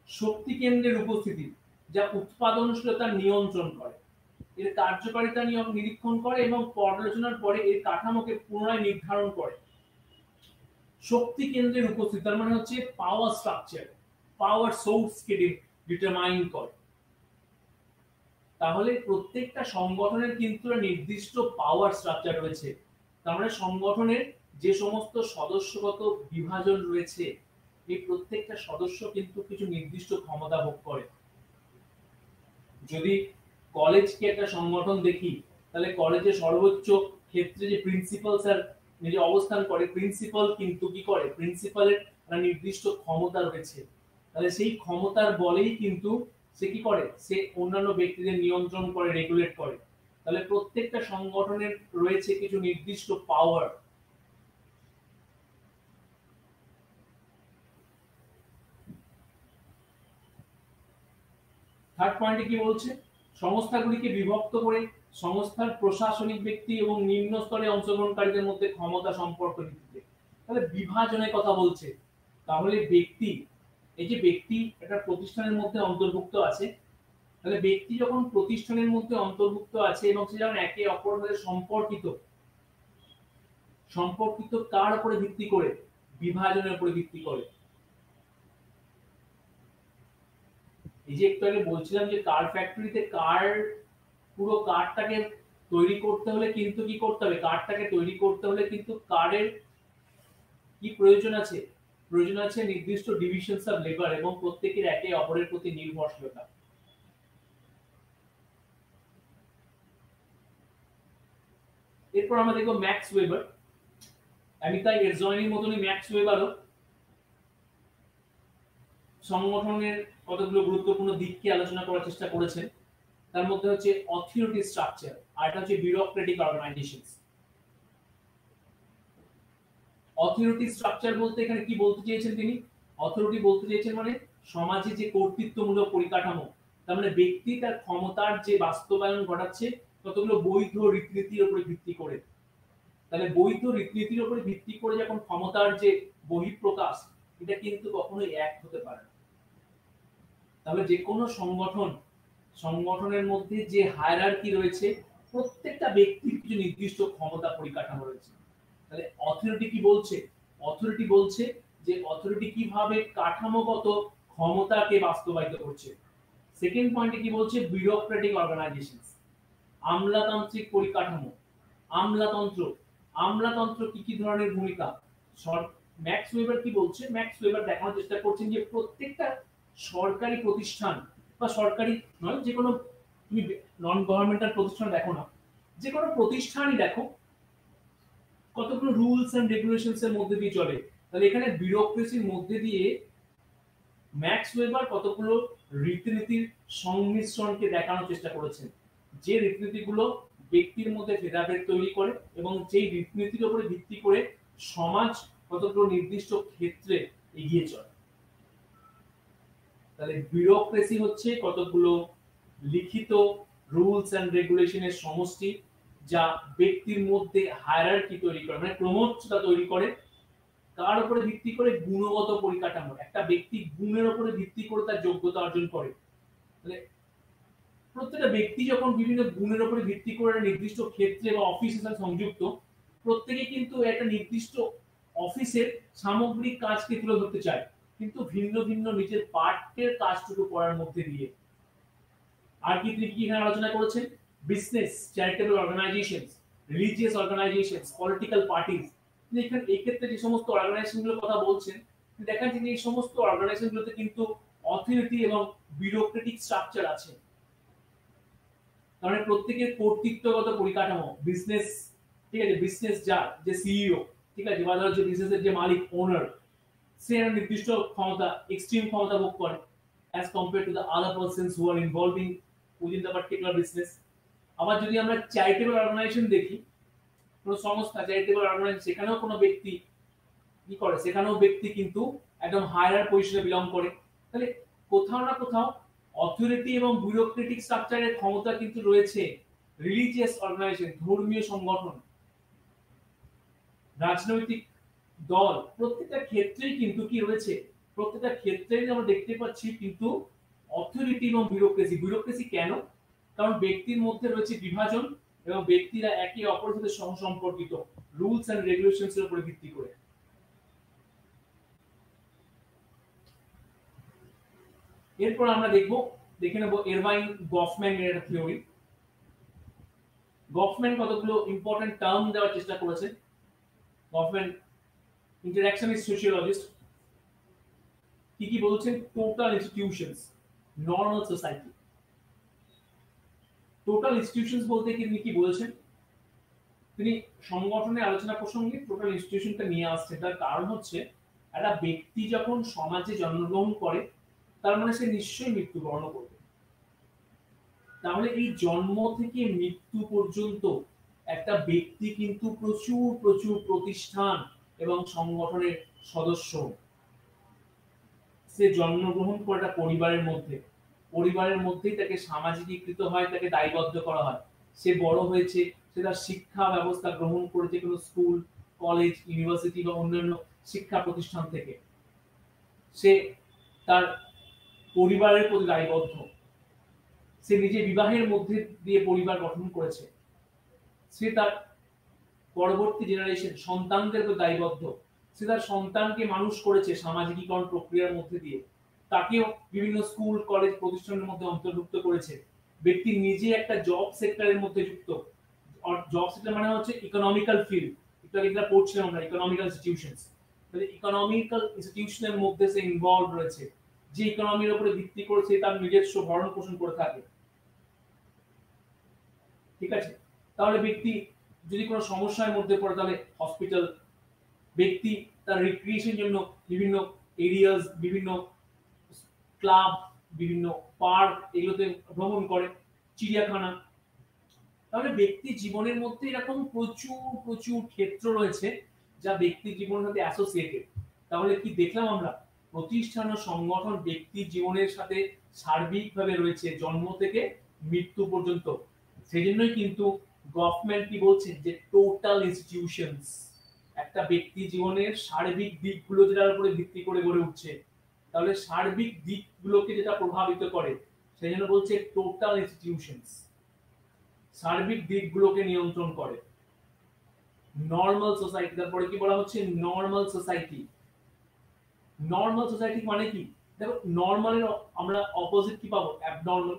Speaker 1: শক্তি কেন্দ্রের উপস্থিতি যা উৎপাদনশীলতা নিয়ন্ত্রণ করে, এর কার্যকারিতা নিরীক্ষণ করে এবং পর্যালোচনার পরে এর কাঠামোকে পুনরায় নির্ধারণ করে। শক্তি কেন্দ্রের উপস্থিতি তার মানে হচ্ছে পাওয়ার স্ট্রাকচার, পাওয়ার সোর্সকে ডিটারমাইন করে। তাহলে প্রত্যেকটা সংগঠনের কিন্তু নির্দিষ্ট পাওয়ার স্ট্রাকচার রয়েছে। তার মানে সংগঠনের যে সমস্ত সদস্যগত বিভাজন রয়েছে, এই প্রত্যেকটা সদস্য কিন্তু কিছু নির্দিষ্ট ক্ষমতা ভোগ করে। যদি কলেজকে একটা সংগঠন দেখি, তাহলে কলেজের সর্বোচ্চ ক্ষেত্রে যে প্রিন্সিপাল স্যার নিজে অবস্থান করে, প্রিন্সিপাল কিন্তু কি করে, প্রিন্সিপালের একটা নির্দিষ্ট ক্ষমতা রয়েছে। তাহলে সেই ক্ষমতার বলেই কিন্তু সে কি করে, সে অন্যান্য ব্যক্তিদের নিয়ন্ত্রণ করে, রেগুলেট করে। তাহলে প্রত্যেকটা সংগঠনের রয়েছে কিছু নির্দিষ্ট পাওয়ার। থার্ড পয়েন্টে কি বলছে, সংস্থাগুলিকে বিভক্ত করে সংস্থার প্রশাসনিক ব্যক্তি এবং নিম্ন স্তরে অংশগ্রহণকারীদের মধ্যে ক্ষমতা সম্পর্ক দিতে। তাহলে বিভাজনের কথা বলছে। তাহলে ব্যক্তি, এই যে ব্যক্তি একটা প্রতিষ্ঠানের মধ্যে অন্তর্ভুক্ত আছে, তাহলে ব্যক্তি যখন প্রতিষ্ঠানের মধ্যে অন্তর্ভুক্ত আছে এবং সে যখন একে অপরের সাথে সম্পর্কিত কার উপরে ভিত্তি করে, বিভাজনের উপরে ভিত্তি করে। এই যে একটু আগে বলছিলাম যে কার ফ্যাক্টরিতে পুরো কারটাকে তৈরি করতে হলে কিন্তু কি করতে হবে, কারটাকে তৈরি করতে হলে কিন্তু কারের কি প্রয়োজন আছে, প্রয়োজন আছে নির্দিষ্ট ডিভিশনস অফ লেবার এবং প্রত্যেকের একে অপরের প্রতি নির্ভরশীলতা। এরপর আমরা দেখব ম্যাক্স ওয়েবার। অ্যামিকাই এরজয়নির মতনই ম্যাক্স ওয়েবারও সংগঠনের কতগুলো গুরুত্বপূর্ণ দিককে আলোচনা করার চেষ্টা করেছেন। তার মধ্যে হচ্ছে অথরিটি স্ট্রাকচার, আর এটা হচ্ছে বিউরোক্রেটিক অর্গানাইজেশনস। অথরিটি স্ট্রাকচার বলতে এখানে কি বলতে চেয়েছেন তিনি, অথরিটি বলতে চেয়েছেন মানে সমাজে যে কর্তৃত্বমূলক পরিকাঠামো, তার মানে ব্যক্তি তার ক্ষমতার যে বাস্তবায়ন ঘটাচ্ছে কতগুলো বৈধ রীতিনীতির উপরে ভিত্তি করে। তাহলে বৈধ রীতিনীতির উপরে ভিত্তি করে যখন ক্ষমতার যে বহিঃপ্রকাশ, এটা কিন্তু কখনোই এক হতে পারে না। তাহলে যে কোনো সংগঠনের মধ্যে যে হায়ারার্কি রয়েছে, প্রত্যেকটা ব্যক্তির কিছু নির্দিষ্ট ক্ষমতা পরিকাঠামো রয়েছে। তাহলে অথরিটি কি বলছে, অথরিটি বলছে যে অথরিটি কিভাবে কাঠামোগত ক্ষমতাকে বাস্তবায়িত করছে। সেকেন্ড পয়েন্টে কি বলছে, বিউরোক্রেটিক অর্গানাইজেশনস, আমলাতান্ত্রিক পরিকাঠামো। আমলাতন্ত্র কি কি ধরনের ভূমিকা, ম্যাক্স ওয়েবার কি বলছে, ম্যাক্স ওয়েবার দেখানোর চেষ্টা করছেন যে প্রত্যেকটা সরকারি প্রতিষ্ঠান বা সরকারি নয়, যে কোনো তুমি নন গভর্নমেন্টাল প্রতিষ্ঠান দেখো না, যে কোনো প্রতিষ্ঠানই দেখো কতগুলো রুলস এন্ড রেগুলেশনস এর মধ্যে দিয়ে চলে। তাহলে এখানে বিউরোক্রেসির মধ্যে দিয়ে ম্যাক্স ওয়েবার কতগুলো রীতিনীতির সংমিশ্রণকে দেখানোর চেষ্টা করেছেন, যে রীতিনীতিগুলো ব্যক্তির মধ্যে ভেদাভেদ তৈরি করে এবং যেই রীতিনীতির উপরে ভিত্তি করে সমাজ কতগুলো নির্দিষ্ট ক্ষেত্রে এগিয়ে চলে। তাহলে বিউরোক্রেসি হচ্ছে কতগুলো লিখিত রুলস এন্ড রেগুলেশনের সমষ্টি, যা ব্যক্তির মধ্যে হায়ারার্কি তৈরি করে, মানে ক্রমোচ্চতা তৈরি করে। কার উপরে ভিত্তি করে, গুণগত পরিকাঠামো, একটা ব্যক্তি গুণের উপরে ভিত্তি করে তার যোগ্যতা অর্জন করে। তাহলে প্রত্যেকটা ব্যক্তি যখন বিভিন্ন গুণের উপরে ভিত্তি করে নির্দিষ্ট ক্ষেত্রে বা অফিসের সাথে সংযুক্ত, প্রত্যেকে কিন্তু একটা নির্দিষ্ট অফিসের সামগ্রিক কাজকে তুলে ধরতে চায়, কিন্তু ভিন্ন ভিন্ন নিজের পার্টের কাজটুকু করার মধ্যে দিয়ে। আর কি তিনি কি এখানে আলোচনা করেছেন, business, charitable organisations, religious organisations, political parties. তিনি এখানে এই ক্ষেত্রে যে সমস্ত অর্গানাইজেশনগুলোর কথা বলছেন, দেখেন যে এই সমস্ত অর্গানাইজেশনগুলোতে কিন্তু অথরিটি এবং বিউরোক্রেটিক স্ট্রাকচার আছে। কারণ প্রত্যেকের কর্তৃত্বগত পরিকাঠামো, বিজনেস, ঠিক আছে, বিজনেস যার যে সিইও, ঠিক আছে, বা ধরো যে বিজনেসের যে মালিক, ওনার, সে একটা নির্দিষ্ট ক্ষমতা, এক্সট্রিম ক্ষমতা ভোগ করে as compared to the other persons who are involving within the particular business. আবার যদি আমরা চ্যারিটেবল অর্গানাইজেশন দেখি, কোন সংস্থা চ্যারিটেবল অর্গানাইজেশন, সেখানেও কোনো ব্যক্তি কি করে, সেখানেও ব্যক্তি কিন্তু একদম হায়ার পজিশনে বিলং করে। তাহলে কোথাও না কোথাও অথরিটি এবং বিউরোক্রেটিক স্ট্রাকচারের ক্ষমতা কিন্তু রয়েছে। রিলিজিয়াস অর্গানাইজেশন, ধর্মীয় সংগঠন, রাজনৈতিক দল, প্রত্যেকটা ক্ষেত্রেই কিন্তু কি রয়েছে, প্রত্যেকটা ক্ষেত্রেই আমরা দেখতে পাচ্ছি কিন্তু অথরিটি এবং ব্যুরোক্রেসি কেন? কারণ ব্যক্তির মধ্যে রয়েছে বিভাজন এবং ব্যক্তিরা একে অপরের সাথে সহসম্পর্কিত রুলস এন্ড রেগুলেশনস এর উপর ভিত্তি করে। এরপর আমরা দেখে নেব এরভাইন গফম্যান এর একটা থিওরি। গফম্যান কতগুলো ইম্পর্টেন্ট টার্ম দেওয়ার চেষ্টা করেছে। গফম্যান ইন্টারঅ্যাকশনিস্ট সোশিওলজিস্ট কি বলছেন? Total institutions, normal society. Total institutions বলতে তিনি কি বলেছেন? তিনি সংগঠনের আলোচনা প্রসঙ্গে টোটাল ইনস্টিটিউশনটা নিয়ে আসছে। তার কারণ হচ্ছে একটা ব্যক্তি যখন সমাজে জন্মগ্রহণ করে তার মানে সে নিশ্চয়ই মৃত্যুবরণ করবে। তাহলে এই জন্ম থেকে মৃত্যু পর্যন্ত একটা ব্যক্তি কিন্তু প্রচুর প্রচুর প্রতিষ্ঠান এবং সংগঠনের সদস্য। সে জন্মগ্রহণ করে একটা পরিবারের মধ্যেই তাকে সামাজিকীকৃত হয়, তাকে দায়বদ্ধ করা হয়। সে বড় হয়েছে, সে তার শিক্ষা ব্যবস্থা গ্রহণ করেছে কোনো স্কুল, কলেজ, ইউনিভার্সিটি বা অন্যান্য শিক্ষা প্রতিষ্ঠান থেকে। সে তার পরিবারের প্রতি দায়বদ্ধ। সে নিজে বিবাহের মধ্যে দিয়ে পরিবার গঠন করেছে। সে তার পরবর্তী জেনারেশন সন্তানদের প্রতি দায়বদ্ধ। সে তার সন্তানকে মানুষ করেছে সামাজিকীকরণ প্রক্রিয়ার মধ্যে দিয়ে। তাকেও বিভিন্ন স্কুল, কলেজ, প্রতিষ্ঠানের মধ্যে অন্তর্ভুক্ত করেছে। ব্যক্তি নিজে একটা জব সেক্টরের মধ্যে যুক্ত। জব সেক্টর মানে হচ্ছে ইকোনমিক্যাল ফিল্ড। একটু আগে যেটা পড়ছিলাম আমরা, ইকোনমিক্যাল ইনস্টিটিউশনস। তাহলে ইকোনমিক্যাল ইনস্টিটিউশনের মধ্যে সে ইনভলভ রয়েছে। যে ইকোনমির উপরে ভিত্তি করে সে তার নিজস্ব ভরণ পোষণ করে থাকে। ঠিক আছে? তাহলে ব্যক্তি যদি কোনো সমস্যার মধ্যে পড়ে তাহলে হসপিটাল, ব্যক্তি তার রিক্রিয়েশন জন্য বিভিন্ন এরিয়াস, বিভিন্ন ক্লাব, বিভিন্ন পার্ক এগুলোতে ভ্রমণ করে, চিড়িয়াখানা। তাহলে ব্যক্তি জীবনের মধ্যে এরকম প্রচুর প্রচুর ক্ষেত্র রয়েছে যা ব্যক্তি জীবনের সাথে অ্যাসোসিয়েটেড। তাহলে কি দেখলাম আমরা? প্রতিষ্ঠান ও সংগঠন ব্যক্তি জীবনের সাথে সার্বিকভাবে রয়েছে জন্ম থেকে মৃত্যু পর্যন্ত। সেজন্যই কিন্তু গভর্নমেন্ট কি বলছে যে টোটাল ইনস্টিটিউশনস, একটা ব্যক্তি জীবনের সার্বিক দিকগুলো যেটার উপরে ভিত্তি করে গড়ে উঠছে, তাহলে সার্বিক দিকগুলোকে যেটা প্রভাবিত করে সেই জন্য বলছে টোটাল ইনস্টিটিউশনস, সার্বিক দিকগুলোকে নিয়ন্ত্রণ করে। নরমাল সোসাইটি, তারপরে কি বলা হচ্ছে? Normal society. নরমাল সোসাইটি মানে কি? দেখো, নরমালের আমরা অপোজিট কি পাবো? অ্যাবনরমাল।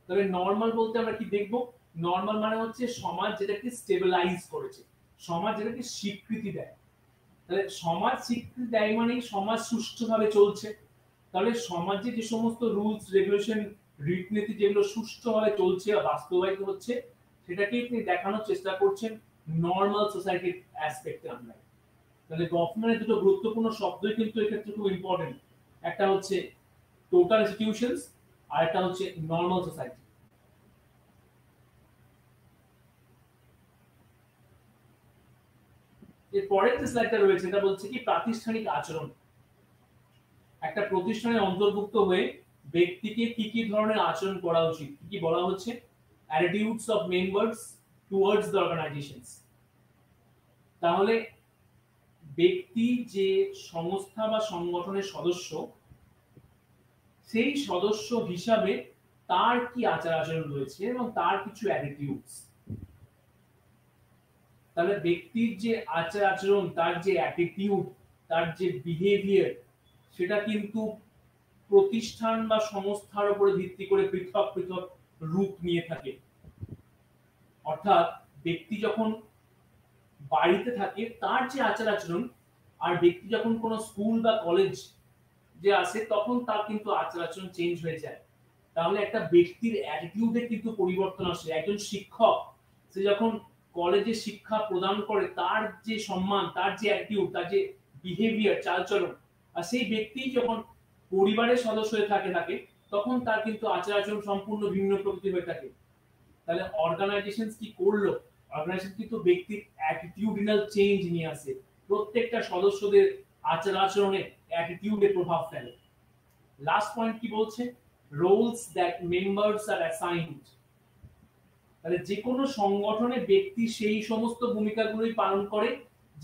Speaker 1: তবে নরমাল বলতে আমরা কি দেখবো? নরমাল মানে হচ্ছে সমাজ যেটাকে স্টেবিলাইজ করেছে, সমাজ যেটাকে স্বীকৃতি দেয়। তাহলে সমাজ স্বীকৃতি দেয় মানে সমাজ সুষ্ঠুভাবে চলছে। তাহলে সমাজে যে সমস্ত রুলস, রেগুলেশন, রীতিনীতি যেগুলো সুষ্ঠুভাবে চলছে বা বাস্তবায়িত হচ্ছে সেটাকেই তিনি দেখানোর চেষ্টা করছেন নরমাল সোসাইটির অ্যাসপেক্টে আমরা। তাহলে গভর্নমেন্টের দুটো গুরুত্বপূর্ণ শব্দই কিন্তু এক্ষেত্রে খুব ইম্পর্টেন্ট। একটা হচ্ছে টোটাল ইনস্টিটিউশনস আর একটা হচ্ছে নরমাল সোসাইটি। এর পরের যে স্লাইডটা রয়েছে এটা বলছে কি প্রাতিষ্ঠানিক আচরণ। একটা প্রতিষ্ঠানে অন্তর্ভুক্ত হয়ে ব্যক্তিকে কি ধরনের আচরণ করা উচিত, কি বলা হচ্ছে? Attitudes of members towards the organisations. তাহলে ব্যক্তি যে সংস্থা বা সংগঠনের সদস্য, সেই সদস্য হিসাবে তার কি আচার আচরণ রয়েছে এবং তার কিছু অ্যাটিটিউডস। তাহলে ব্যক্তির যে আচার আচরণ, তার যে অ্যাটিটিউড, তার যে বিহেভিয়ার, সেটা কিন্তু প্রতিষ্ঠান বা সংস্থার উপরে ভিত্তি করে পৃথক পৃথক রূপ নিয়ে থাকে। অর্থাৎ ব্যক্তি যখন বাড়িতে থাকে তার যে আচার আচরণ, আর ব্যক্তি যখন কোনো স্কুল বা কলেজ যে আসে তখন তার কিন্তু আচার আচরণ চেঞ্জ হয়ে যায়। তাহলে একটা ব্যক্তির অ্যাটিটিউডে কিন্তু পরিবর্তন আসে। একজন শিক্ষক সে যখন কলেজে শিক্ষা প্রদান করে তার যে সম্মান, তার যে অ্যাটিটিউড, তার যে বিহেভিয়ার, চালচলন, আর সেই ব্যক্তি যখন পরিবারের সদস্য হয়ে থাকে তখন তার কিন্তু আচার আচরণ সম্পূর্ণ ভিন্ন প্রকৃতি হয়ে থাকে। তাহলে অর্গানাইজেশন কি করলো? অর্গানাইজেশন কিন্তু ব্যক্তির অ্যাটিটিউডিনাল চেঞ্জ নিয়ে আসে, প্রত্যেকটা সদস্যদের আচার আচরণে অ্যাটিটিউডে প্রভাব ফেলে। লাস্ট পয়েন্ট কি বলছে? Roles that members are assigned. তাহলে যে কোনো সংগঠনে ব্যক্তি সেই সমস্ত ভূমিকাগুলোই পালন করে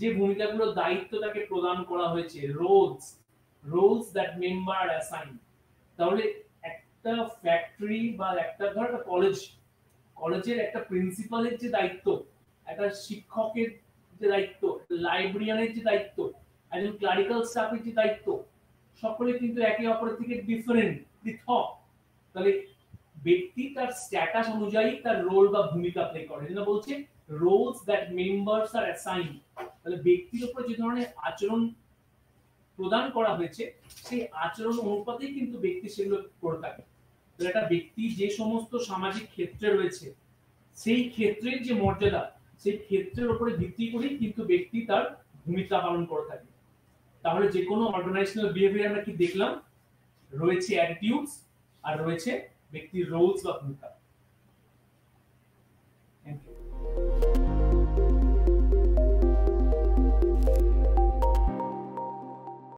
Speaker 1: যে ভূমিকাগুলোর দায়িত্ব তাকে প্রদান করা হয়েছে। Roles roles that member are assign. তাহলে একটা ফ্যাক্টরি বা একটা ধর একটা কলেজের একটা প্রিন্সিপালের যে দায়িত্ব, একটা শিক্ষকের যে দায়িত্ব, লাইব্রেরিয়ানের যে দায়িত্ব, একজন ক্লারিক্যাল স্টাফের যে দায়িত্ব, সকলে কিন্তু একে অপরের থেকে ডিফারেন্ট, পৃথক। তাহলে ব্যক্তি তার স্ট্যাটাস অনুযায়ী তার রোল বা ভূমিকা প্লে করে, যেটা বলছে roles that members are assign. তাহলে ব্যক্তির উপর যে ধরনের আচরণ প্রদান করা হয়েছে সেই আচরণ অনুপাতেই কিন্তু ব্যক্তি সেগুলো করে থাকে। তো একটা ব্যক্তি যে সমস্ত সামাজিক ক্ষেত্রে রয়েছে সেই ক্ষেত্রের যে মর্যাদা, সেই ক্ষেত্রের উপরে ভিত্তি করেই কিন্তু ব্যক্তি তার ভূমিকা পালন করে থাকে। তাহলে যে কোনো অর্গানাইজেশনাল বিহেভিয়ার আমরা কি দেখলাম, রয়েছে অ্যাটিটিউডস আর রয়েছে ব্যক্তির রোলস বা ভূমিকা। Thank you.